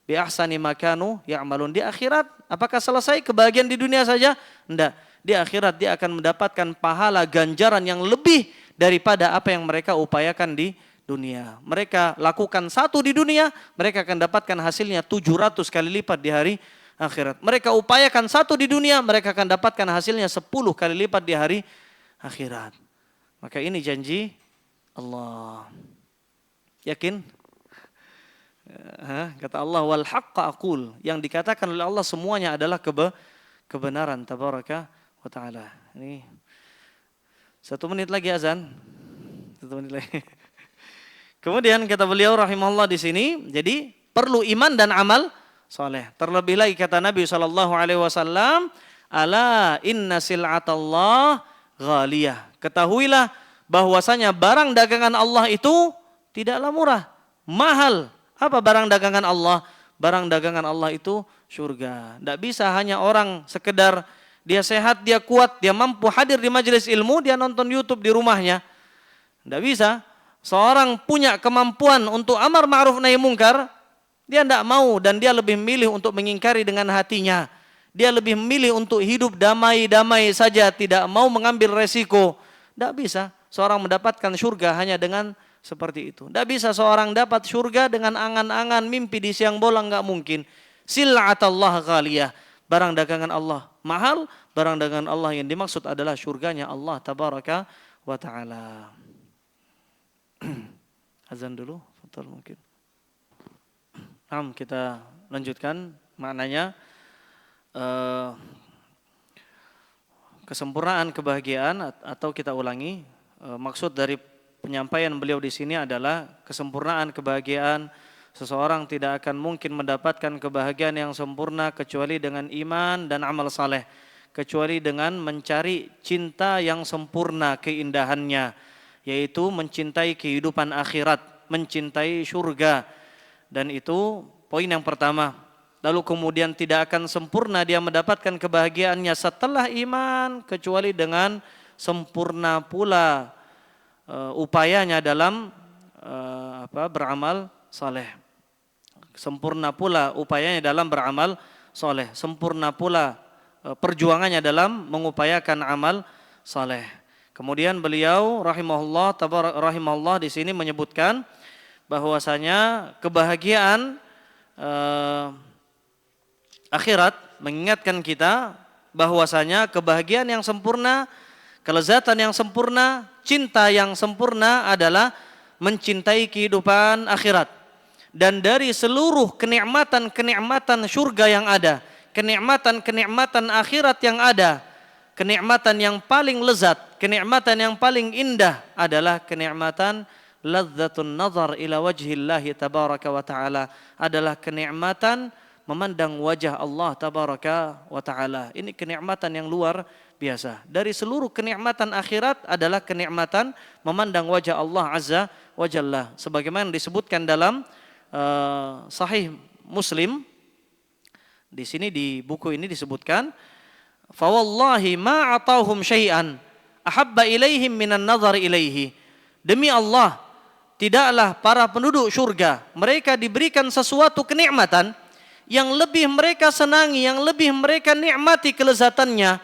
bi ahsani ma kanu ya'malun. Di akhirat, apakah selesai kebahagiaan di dunia saja? Enggak. Di akhirat dia akan mendapatkan pahala ganjaran yang lebih daripada apa yang mereka upayakan di dunia. Mereka lakukan satu di dunia, mereka akan dapatkan hasilnya 700 kali lipat di hari akhirat. Mereka upayakan satu di dunia, mereka akan dapatkan hasilnya 10 kali lipat di hari akhirat. Maka ini janji Allah. Yakin? Kata Allah, wal haqqa aqul. Yang dikatakan oleh Allah semuanya adalah kebenaran. Tabaraka wa ta'ala. Ini 1 menit lagi azan. 1 menit lagi. Kemudian kata beliau rahimahullah di sini, jadi perlu iman dan amal soleh. Terlebih lagi kata Nabi SAW, ala inna sil'atallah ghaliyah. Ketahuilah bahwasanya barang dagangan Allah itu tidaklah murah, mahal. Apa barang dagangan Allah? Barang dagangan Allah itu surga. Tidak bisa hanya orang sekedar dia sehat, dia kuat, dia mampu hadir di majelis ilmu, dia nonton YouTube di rumahnya. Tidak bisa. Seorang punya kemampuan untuk amar ma'ruf nahi mungkar, dia tidak mau dan dia lebih memilih untuk mengingkari dengan hatinya. Dia lebih memilih untuk hidup damai-damai saja, tidak mau mengambil resiko. Tidak bisa seorang mendapatkan surga hanya dengan seperti itu. Tidak bisa seorang dapat surga dengan angan-angan mimpi di siang bolong, enggak mungkin. Sil'atallah ghaliyah. Barang dagangan Allah mahal, barang dagangan Allah yang dimaksud adalah surganya Allah tabaraka wa ta'ala. Azan dulu, betul mungkin. Nah, kita lanjutkan maknanya kesempurnaan kebahagiaan, atau kita ulangi, maksud dari penyampaian beliau di sini adalah kesempurnaan kebahagiaan. Seseorang tidak akan mungkin mendapatkan kebahagiaan yang sempurna kecuali dengan iman dan amal saleh, kecuali dengan mencari cinta yang sempurna keindahannya, yaitu mencintai kehidupan akhirat, mencintai surga. Dan itu poin yang pertama. Lalu kemudian tidak akan sempurna dia mendapatkan kebahagiaannya setelah iman, kecuali dengan sempurna pula upayanya dalam beramal saleh. Sempurna pula upayanya dalam beramal saleh. Sempurna pula perjuangannya dalam mengupayakan amal saleh. Kemudian beliau rahimahullah di sini menyebutkan bahwasanya kebahagiaan akhirat mengingatkan kita bahwasanya kebahagiaan yang sempurna, kelezatan yang sempurna, cinta yang sempurna adalah mencintai kehidupan akhirat. Dan dari seluruh kenikmatan-kenikmatan surga yang ada, kenikmatan-kenikmatan akhirat yang ada, kenikmatan yang paling lezat, kenikmatan yang paling indah adalah kenikmatan ladzatun nazar ila wajhillahi tabaraka wa ta'ala, adalah kenikmatan memandang wajah Allah tabaraka wa ta'ala. Ini kenikmatan yang luar biasa. Dari seluruh kenikmatan akhirat adalah kenikmatan memandang wajah Allah azza wa jalla. Sebagaimana disebutkan dalam Sahih Muslim, di sini di buku ini disebutkan fa wallahi ma atahum syai'an ahabba ilaihim minan nazar ilaihi. Demi Allah, tidaklah para penduduk surga mereka diberikan sesuatu kenikmatan yang lebih mereka senangi, yang lebih mereka nikmati kelezatannya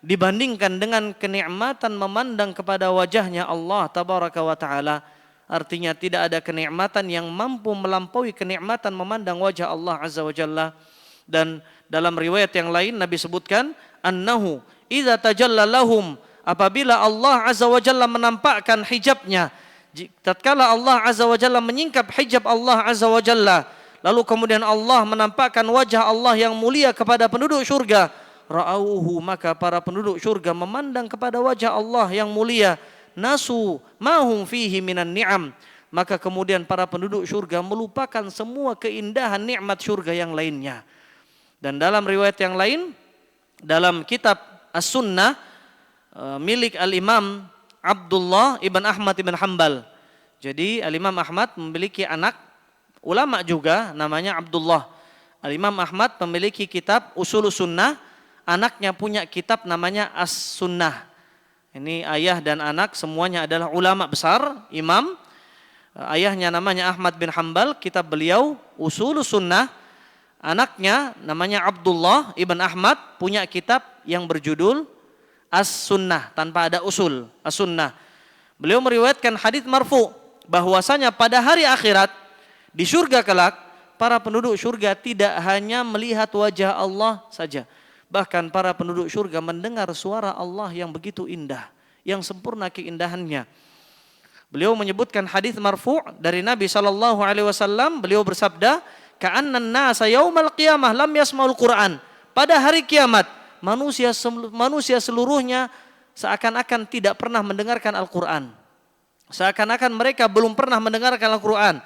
dibandingkan dengan kenikmatan memandang kepada wajahnya Allah tabaraka wa taala. Artinya tidak ada kenikmatan yang mampu melampaui kenikmatan memandang wajah Allah azza wa jalla. Dan dalam riwayat yang lain Nabi sebutkan annahu idza tajalla lahum, apabila Allah azza wa jalla menampakkan hijabnya, tatkala Allah azza wa jalla menyingkap hijab Allah azza wa jalla, lalu kemudian Allah menampakkan wajah Allah yang mulia kepada penduduk surga, ra'auhu, maka para penduduk surga memandang kepada wajah Allah yang mulia, nasu mahum fihi minan ni'am, maka kemudian para penduduk surga melupakan semua keindahan nikmat surga yang lainnya. Dan dalam riwayat yang lain, dalam kitab As-Sunnah milik Al-Imam Abdullah ibn Ahmad ibn Hanbal. Jadi Al-Imam Ahmad memiliki anak ulama juga namanya Abdullah. Al-Imam Ahmad memiliki kitab Ushulus Sunnah, anaknya punya kitab namanya As-Sunnah. Ini ayah dan anak semuanya adalah ulama besar, imam. Ayahnya namanya Ahmad bin Hanbal, kitab beliau Ushulus Sunnah. Anaknya namanya Abdullah ibn Ahmad, punya kitab yang berjudul As-Sunnah, tanpa ada usul, As-Sunnah. Beliau meriwayatkan hadits marfu bahwasanya pada hari akhirat di surga kelak, para penduduk surga tidak hanya melihat wajah Allah saja, bahkan para penduduk surga mendengar suara Allah yang begitu indah, yang sempurna keindahannya. Beliau menyebutkan hadits marfu dari Nabi SAW. Beliau bersabda, ka'annan nasa yaumal qiyamah lam yasma'ul Qur'an. Pada hari kiamat, manusia seluruhnya seakan-akan tidak pernah mendengarkan Al-Quran. Seakan-akan mereka belum pernah mendengarkan Al-Quran.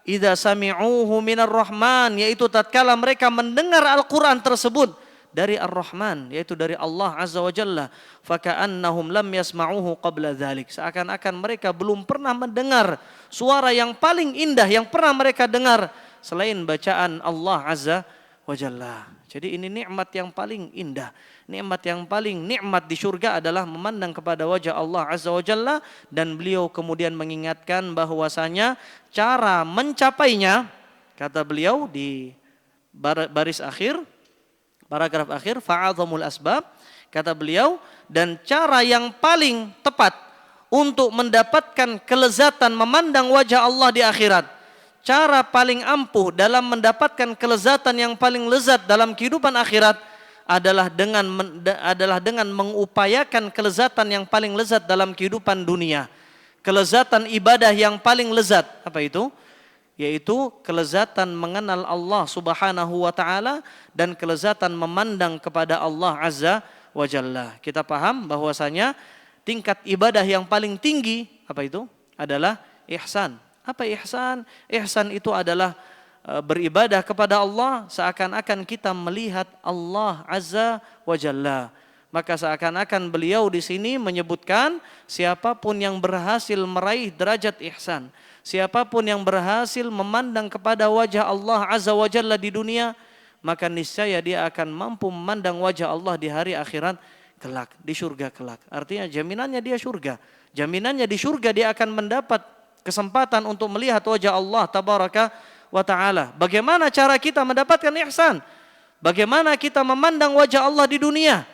Idza sami'uhu minar rahman, yaitu tatkala mereka mendengar Al-Quran tersebut dari Ar-Rahman, yaitu dari Allah Azza wa Jalla, faka'annahum lam yasma'uhu qabla dzalik, seakan-akan mereka belum pernah mendengar suara yang paling indah yang pernah mereka dengar selain bacaan Allah Azza wa Jalla. Jadi ini nikmat yang paling indah, nikmat yang paling nikmat di surga adalah memandang kepada wajah Allah Azza wa Jalla. Dan beliau kemudian mengingatkan bahwasanya cara mencapainya, kata beliau di baris akhir, paragraf akhir, fa'adhamul asbab, kata beliau, dan cara yang paling tepat untuk mendapatkan kelezatan memandang wajah Allah di akhirat, cara paling ampuh dalam mendapatkan kelezatan yang paling lezat dalam kehidupan akhirat adalah dengan mengupayakan kelezatan yang paling lezat dalam kehidupan dunia. Kelezatan ibadah yang paling lezat, apa itu? Yaitu kelezatan mengenal Allah Subhanahu wa taala dan kelezatan memandang kepada Allah Azza wa Jalla. Kita paham bahwasanya tingkat ibadah yang paling tinggi apa itu? Adalah ihsan. Apa ihsan? Ihsan itu adalah beribadah kepada Allah seakan-akan kita melihat Allah Azza wa Jalla. Maka seakan-akan beliau di sini menyebutkan siapapun yang berhasil meraih derajat ihsan, siapapun yang berhasil memandang kepada wajah Allah Azza wa Jalla di dunia, maka niscaya dia akan mampu memandang wajah Allah di hari akhirat kelak, di surga kelak. Artinya jaminannya dia surga. Jaminannya di surga dia akan mendapat kesempatan untuk melihat wajah Allah tabaraka wa ta'ala. Bagaimana cara kita mendapatkan ihsan? Bagaimana kita memandang wajah Allah di dunia?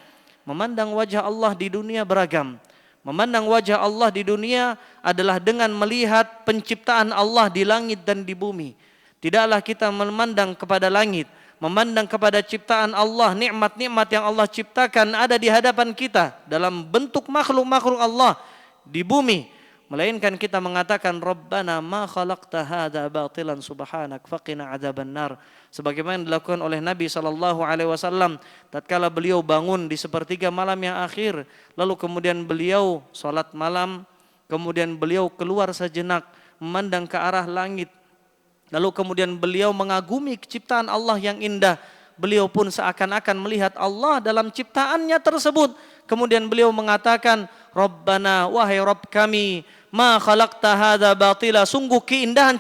Memandang wajah Allah di dunia beragam. Memandang wajah Allah di dunia adalah dengan melihat penciptaan Allah di langit dan di bumi. Tidaklah kita memandang kepada langit, memandang kepada ciptaan Allah, nikmat-nikmat yang Allah ciptakan ada di hadapan kita dalam bentuk makhluk-makhluk Allah di bumi. Melainkan kita mengatakan Rabbana ma khalaqta hadza batilan subhanak faqina adzabannar. Sebagaimana dilakukan oleh Nabi SAW tatkala beliau bangun di sepertiga malam yang akhir, lalu kemudian beliau salat malam, kemudian beliau keluar sejenak memandang ke arah langit, lalu kemudian beliau mengagumi ciptaan Allah yang indah. Beliau pun seakan-akan melihat Allah dalam ciptaannya tersebut. Kemudian beliau mengatakan, Rabbana, wahai Rabb kami, ma khalaqta hadza batila, sungguh keindahan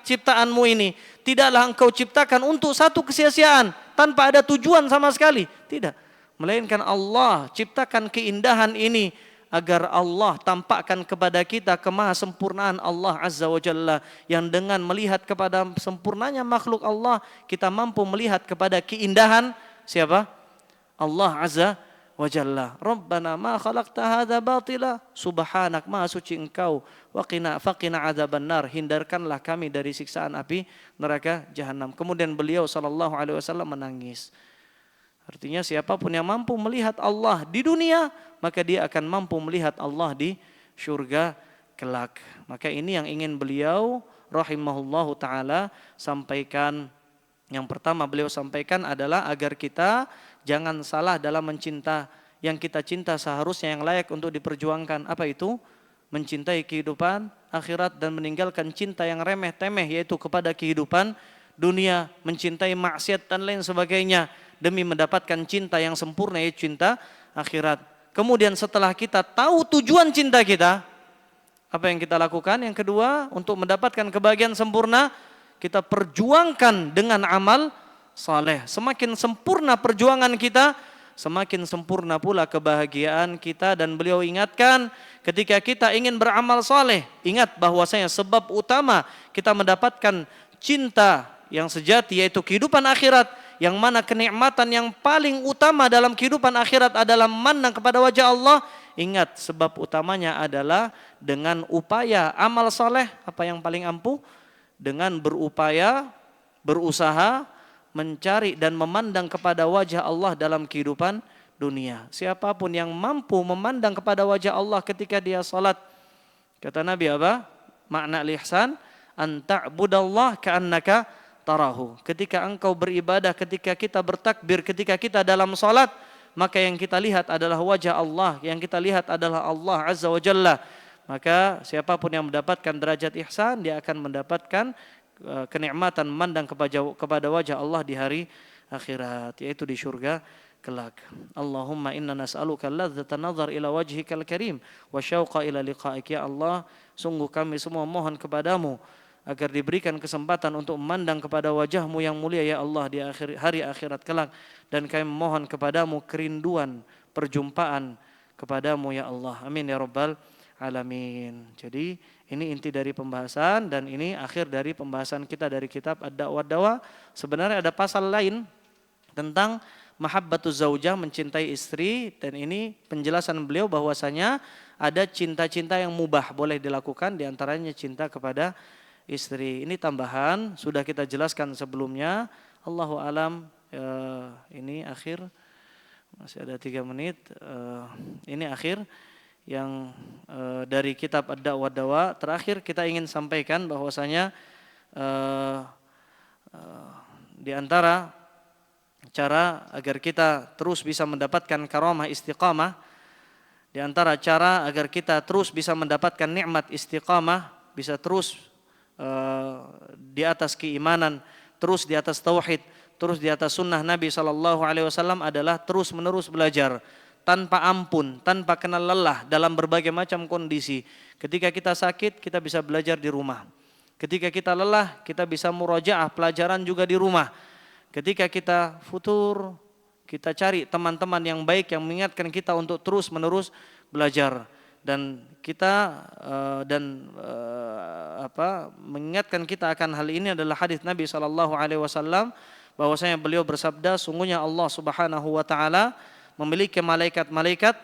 ciptaanmu ini tidaklah engkau ciptakan untuk satu kesia-siaan tanpa ada tujuan sama sekali. Tidak. melainkan Allah ciptakan keindahan ini agar Allah tampakkan kepada kita kemahasempurnaan Allah Azza wa Jalla, yang dengan melihat kepada sempurnanya makhluk Allah kita mampu melihat kepada keindahan siapa? Allah Azza wa Jalla. Rabbana ma khalaqta hadza batila, subhanak, maha suci Engkau, faqina adzabannar, hindarkanlah kami dari siksaan api neraka jahanam. Kemudian beliau sallallahu alaihi wasallam menangis. Artinya siapapun yang mampu melihat Allah di dunia, maka dia akan mampu melihat Allah di syurga kelak. Maka ini yang ingin beliau rahimahullahu taala sampaikan. Yang pertama beliau sampaikan adalah agar kita jangan salah dalam mencinta. Yang kita cinta seharusnya yang layak untuk diperjuangkan. Apa itu? Mencintai kehidupan akhirat dan meninggalkan cinta yang remeh-temeh, yaitu kepada kehidupan dunia, mencintai maksiat dan lain sebagainya demi mendapatkan cinta yang sempurna, yaitu cinta akhirat. Kemudian setelah kita tahu tujuan cinta kita, apa yang kita lakukan? Yang kedua, untuk mendapatkan kebahagiaan sempurna, kita perjuangkan dengan amal saleh. Semakin sempurna perjuangan kita, semakin sempurna pula kebahagiaan kita. Dan beliau ingatkan, ketika kita ingin beramal saleh, ingat bahwasanya sebab utama kita mendapatkan cinta yang sejati, yaitu kehidupan akhirat, yang mana kenikmatan yang paling utama dalam kehidupan akhirat adalah memandang kepada wajah Allah. Ingat, sebab utamanya adalah dengan upaya amal saleh. Apa yang paling ampuh? Dengan berupaya, berusaha mencari dan memandang kepada wajah Allah dalam kehidupan dunia. Siapapun yang mampu memandang kepada wajah Allah ketika dia salat, kata Nabi apa? Makna ihsan, an ta'budallah ka'annaka tarahu. Ketika engkau beribadah, ketika kita bertakbir, ketika kita dalam salat, maka yang kita lihat adalah wajah Allah, yang kita lihat adalah Allah Azza wa Jalla. Maka siapapun yang mendapatkan derajat ihsan, dia akan mendapatkan kenikmatan memandang kepada wajah Allah di hari akhirat, yaitu di surga kelak. Allahumma inna nas'aluka ladzatan nazar ila wajhikal karim wa syauqa ila liqa'ik. Ya Allah, sungguh kami semua mohon kepadamu agar diberikan kesempatan untuk memandang kepada wajahmu yang mulia ya Allah di hari akhirat kelak, dan kami mohon kepadamu kerinduan perjumpaan kepadamu ya Allah. Amin ya rabbal alamin. Jadi ini inti dari pembahasan, dan ini akhir dari pembahasan kita dari kitab Ad-Da'wah Dawa. Sebenarnya ada pasal lain tentang mahabbatuz zaujah, mencintai istri, dan ini penjelasan beliau bahwasanya ada cinta-cinta yang mubah boleh dilakukan, diantaranya cinta kepada istri. Ini tambahan, sudah kita jelaskan sebelumnya. Allahu alam, ini akhir, masih ada 3 menit. Ini akhir yang dari kitab Ad-Da'wah Dawa. Terakhir kita ingin sampaikan bahwasanya di antara cara agar kita terus bisa mendapatkan karamah istiqamah, di antara cara agar kita terus bisa mendapatkan nikmat istiqamah, bisa terus di atas keimanan, terus di atas tauhid, terus di atas sunnah Nabi SAW adalah terus menerus belajar tanpa ampun, tanpa kenal lelah dalam berbagai macam kondisi. Ketika kita sakit, kita bisa belajar di rumah. Ketika kita lelah, kita bisa murajaah pelajaran juga di rumah. Ketika kita futur, kita cari teman-teman yang baik yang mengingatkan kita untuk terus menerus belajar. Dan kita mengingatkan kita akan hal ini adalah hadis Nabi SAW, bahwasanya beliau bersabda, sungguhnya Allah Subhanahu wa taala memiliki malaikat-malaikat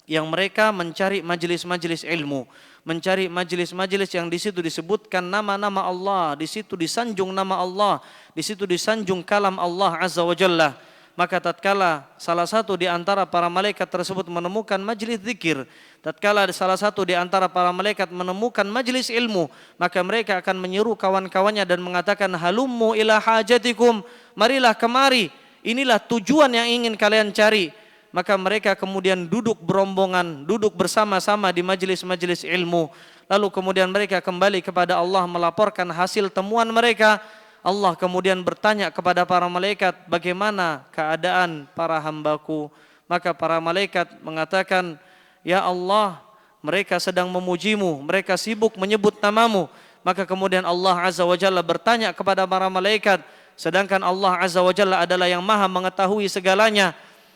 yang mereka mencari majelis-majelis ilmu, mencari majelis-majelis yang di situ disebutkan nama-nama Allah, di situ disanjung nama Allah, di situ disanjung kalam Allah Azza wa Jalla. Maka tatkala salah satu di antara para malaikat tersebut menemukan majelis zikir, tatkala salah satu di antara para malaikat menemukan majelis ilmu, maka mereka akan menyeru kawan-kawannya dan mengatakan, halummu ila hajatikum, marilah kemari, inilah tujuan yang ingin kalian cari. Maka mereka kemudian duduk berombongan, duduk bersama-sama di majelis-majelis ilmu. Lalu kemudian mereka kembali kepada Allah melaporkan hasil temuan mereka. Allah kemudian bertanya kepada para malaikat, bagaimana keadaan para hambaku? Maka para malaikat mengatakan, ya Allah, mereka sedang memujimu, mereka sibuk menyebut namamu. Maka kemudian Allah Azza wa Jalla bertanya kepada para malaikat, sedangkan Allah Azza wa Jalla adalah yang maha mengetahui segalanya,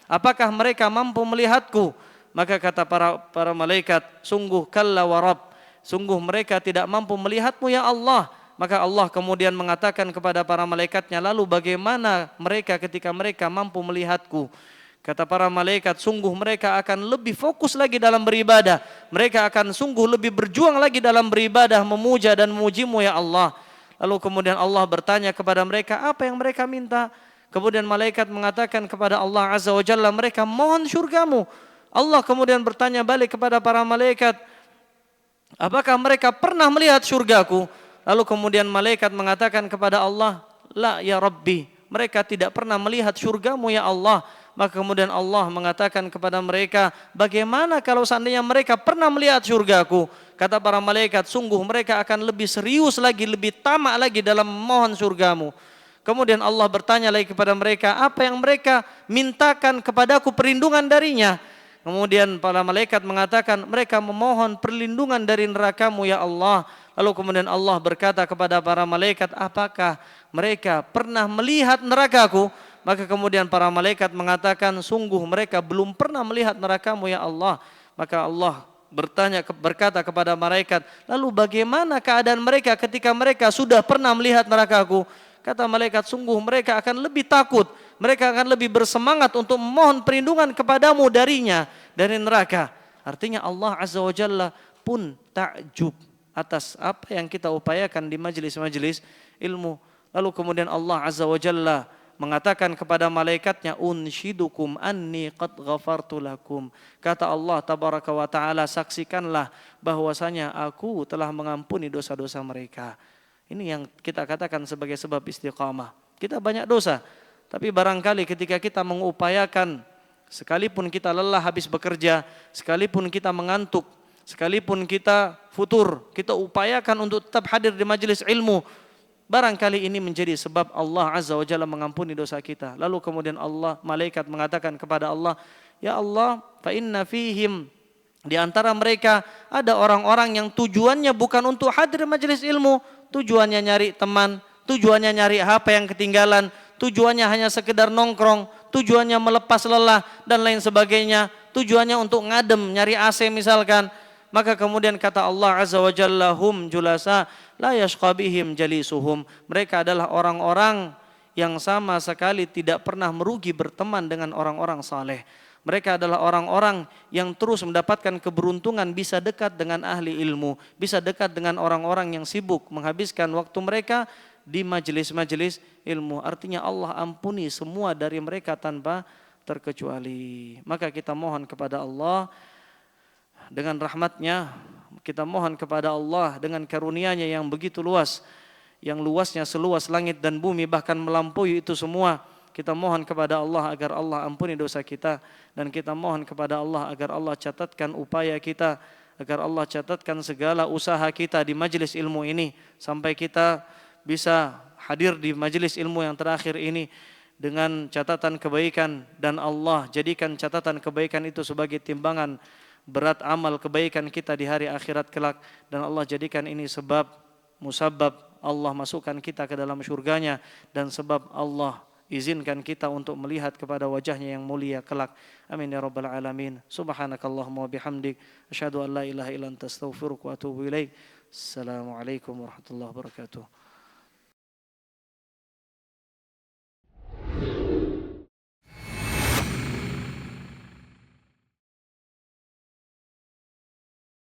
Apakah mereka mampu melihatku? Maka kata para malaikat, sungguh kalla wa rabb, sungguh mereka tidak mampu melihatmu ya Allah. Maka Allah kemudian mengatakan kepada para malaikatnya, lalu bagaimana mereka ketika mereka mampu melihatku? Kata para malaikat, sungguh mereka akan lebih fokus lagi dalam beribadah. Mereka akan sungguh lebih berjuang lagi dalam beribadah, memuja dan memujimu ya Allah. Lalu kemudian Allah bertanya kepada mereka, apa yang mereka minta? Kemudian malaikat mengatakan kepada Allah Azza wa Jalla, mereka mohon syurgamu. Allah kemudian bertanya balik kepada para malaikat, apakah mereka pernah melihat syurgaku? Lalu kemudian malaikat mengatakan kepada Allah, la ya Rabbi, mereka tidak pernah melihat syurgamu ya Allah. Maka kemudian Allah mengatakan kepada mereka, bagaimana kalau seandainya mereka pernah melihat syurgaku? Kata para malaikat, sungguh mereka akan lebih serius lagi, lebih tamak lagi dalam memohon syurgamu. Kemudian Allah bertanya lagi kepada mereka, apa yang mereka mintakan kepadaku perlindungan darinya? Kemudian para malaikat mengatakan, mereka memohon perlindungan dari nerakamu ya Allah. Lalu kemudian Allah berkata kepada para malaikat, apakah mereka pernah melihat nerakaku? Maka kemudian para malaikat mengatakan, sungguh mereka belum pernah melihat nerakamu ya Allah. Maka Allah berkata kepada malaikat, lalu bagaimana keadaan mereka ketika mereka sudah pernah melihat nerakaku? Kata malaikat, sungguh mereka akan lebih takut, mereka akan lebih bersemangat untuk memohon perlindungan kepadamu darinya, dari neraka. Artinya Allah Azza wa Jalla pun takjub atas apa yang kita upayakan di majelis-majelis ilmu. Lalu kemudian Allah Azza wa Jalla mengatakan kepada malaikatnya, unshidukum anni qad ghafartu lakum. Kata Allah tabaraka wa taala, saksikanlah bahwasanya aku telah mengampuni dosa-dosa mereka. Ini yang kita katakan sebagai sebab istiqamah. Kita banyak dosa, tapi barangkali ketika kita mengupayakan, sekalipun kita lelah habis bekerja, sekalipun kita mengantuk, sekalipun kita futur, kita upayakan untuk tetap hadir di majelis ilmu. Barangkali ini menjadi sebab Allah Azza wa Jalla mengampuni dosa kita. Lalu kemudian malaikat mengatakan kepada Allah, ya Allah, fa inna fihim, di antara mereka ada orang-orang yang tujuannya bukan untuk hadir majelis ilmu, tujuannya nyari teman, tujuannya nyari HP yang ketinggalan, tujuannya hanya sekedar nongkrong, tujuannya melepas lelah dan lain sebagainya, tujuannya untuk ngadem, nyari AC misalkan. Maka kemudian kata Allah Azza wa Jalla, hum julasa la yashqa bihim jalisuhum. Mereka adalah orang-orang yang sama sekali tidak pernah merugi berteman dengan orang-orang saleh. Mereka adalah orang-orang yang terus mendapatkan keberuntungan bisa dekat dengan ahli ilmu, bisa dekat dengan orang-orang yang sibuk menghabiskan waktu mereka di majelis-majelis ilmu. Artinya Allah ampuni semua dari mereka tanpa terkecuali. Maka kita mohon kepada Allah dengan rahmatnya, kita mohon kepada Allah dengan karunia-Nya yang begitu luas, yang luasnya seluas langit dan bumi, bahkan melampaui itu semua. Kita mohon kepada Allah agar Allah ampuni dosa kita, dan kita mohon kepada Allah agar Allah catatkan upaya kita, agar Allah catatkan segala usaha kita di majelis ilmu ini, sampai kita bisa hadir di majelis ilmu yang terakhir ini dengan catatan kebaikan, dan Allah jadikan catatan kebaikan itu sebagai timbangan berat amal kebaikan kita di hari akhirat kelak, dan Allah jadikan ini sebab musabab Allah masukkan kita ke dalam syurganya, dan sebab Allah izinkan kita untuk melihat kepada wajahnya yang mulia kelak. Amin ya rabbal alamin. Subhanakallahumma wa bihamdik, asyhadu an la ilaha illa anta astaghfiruka wa atubu ilaik. Assalamualaikum warahmatullahi wabarakatuh.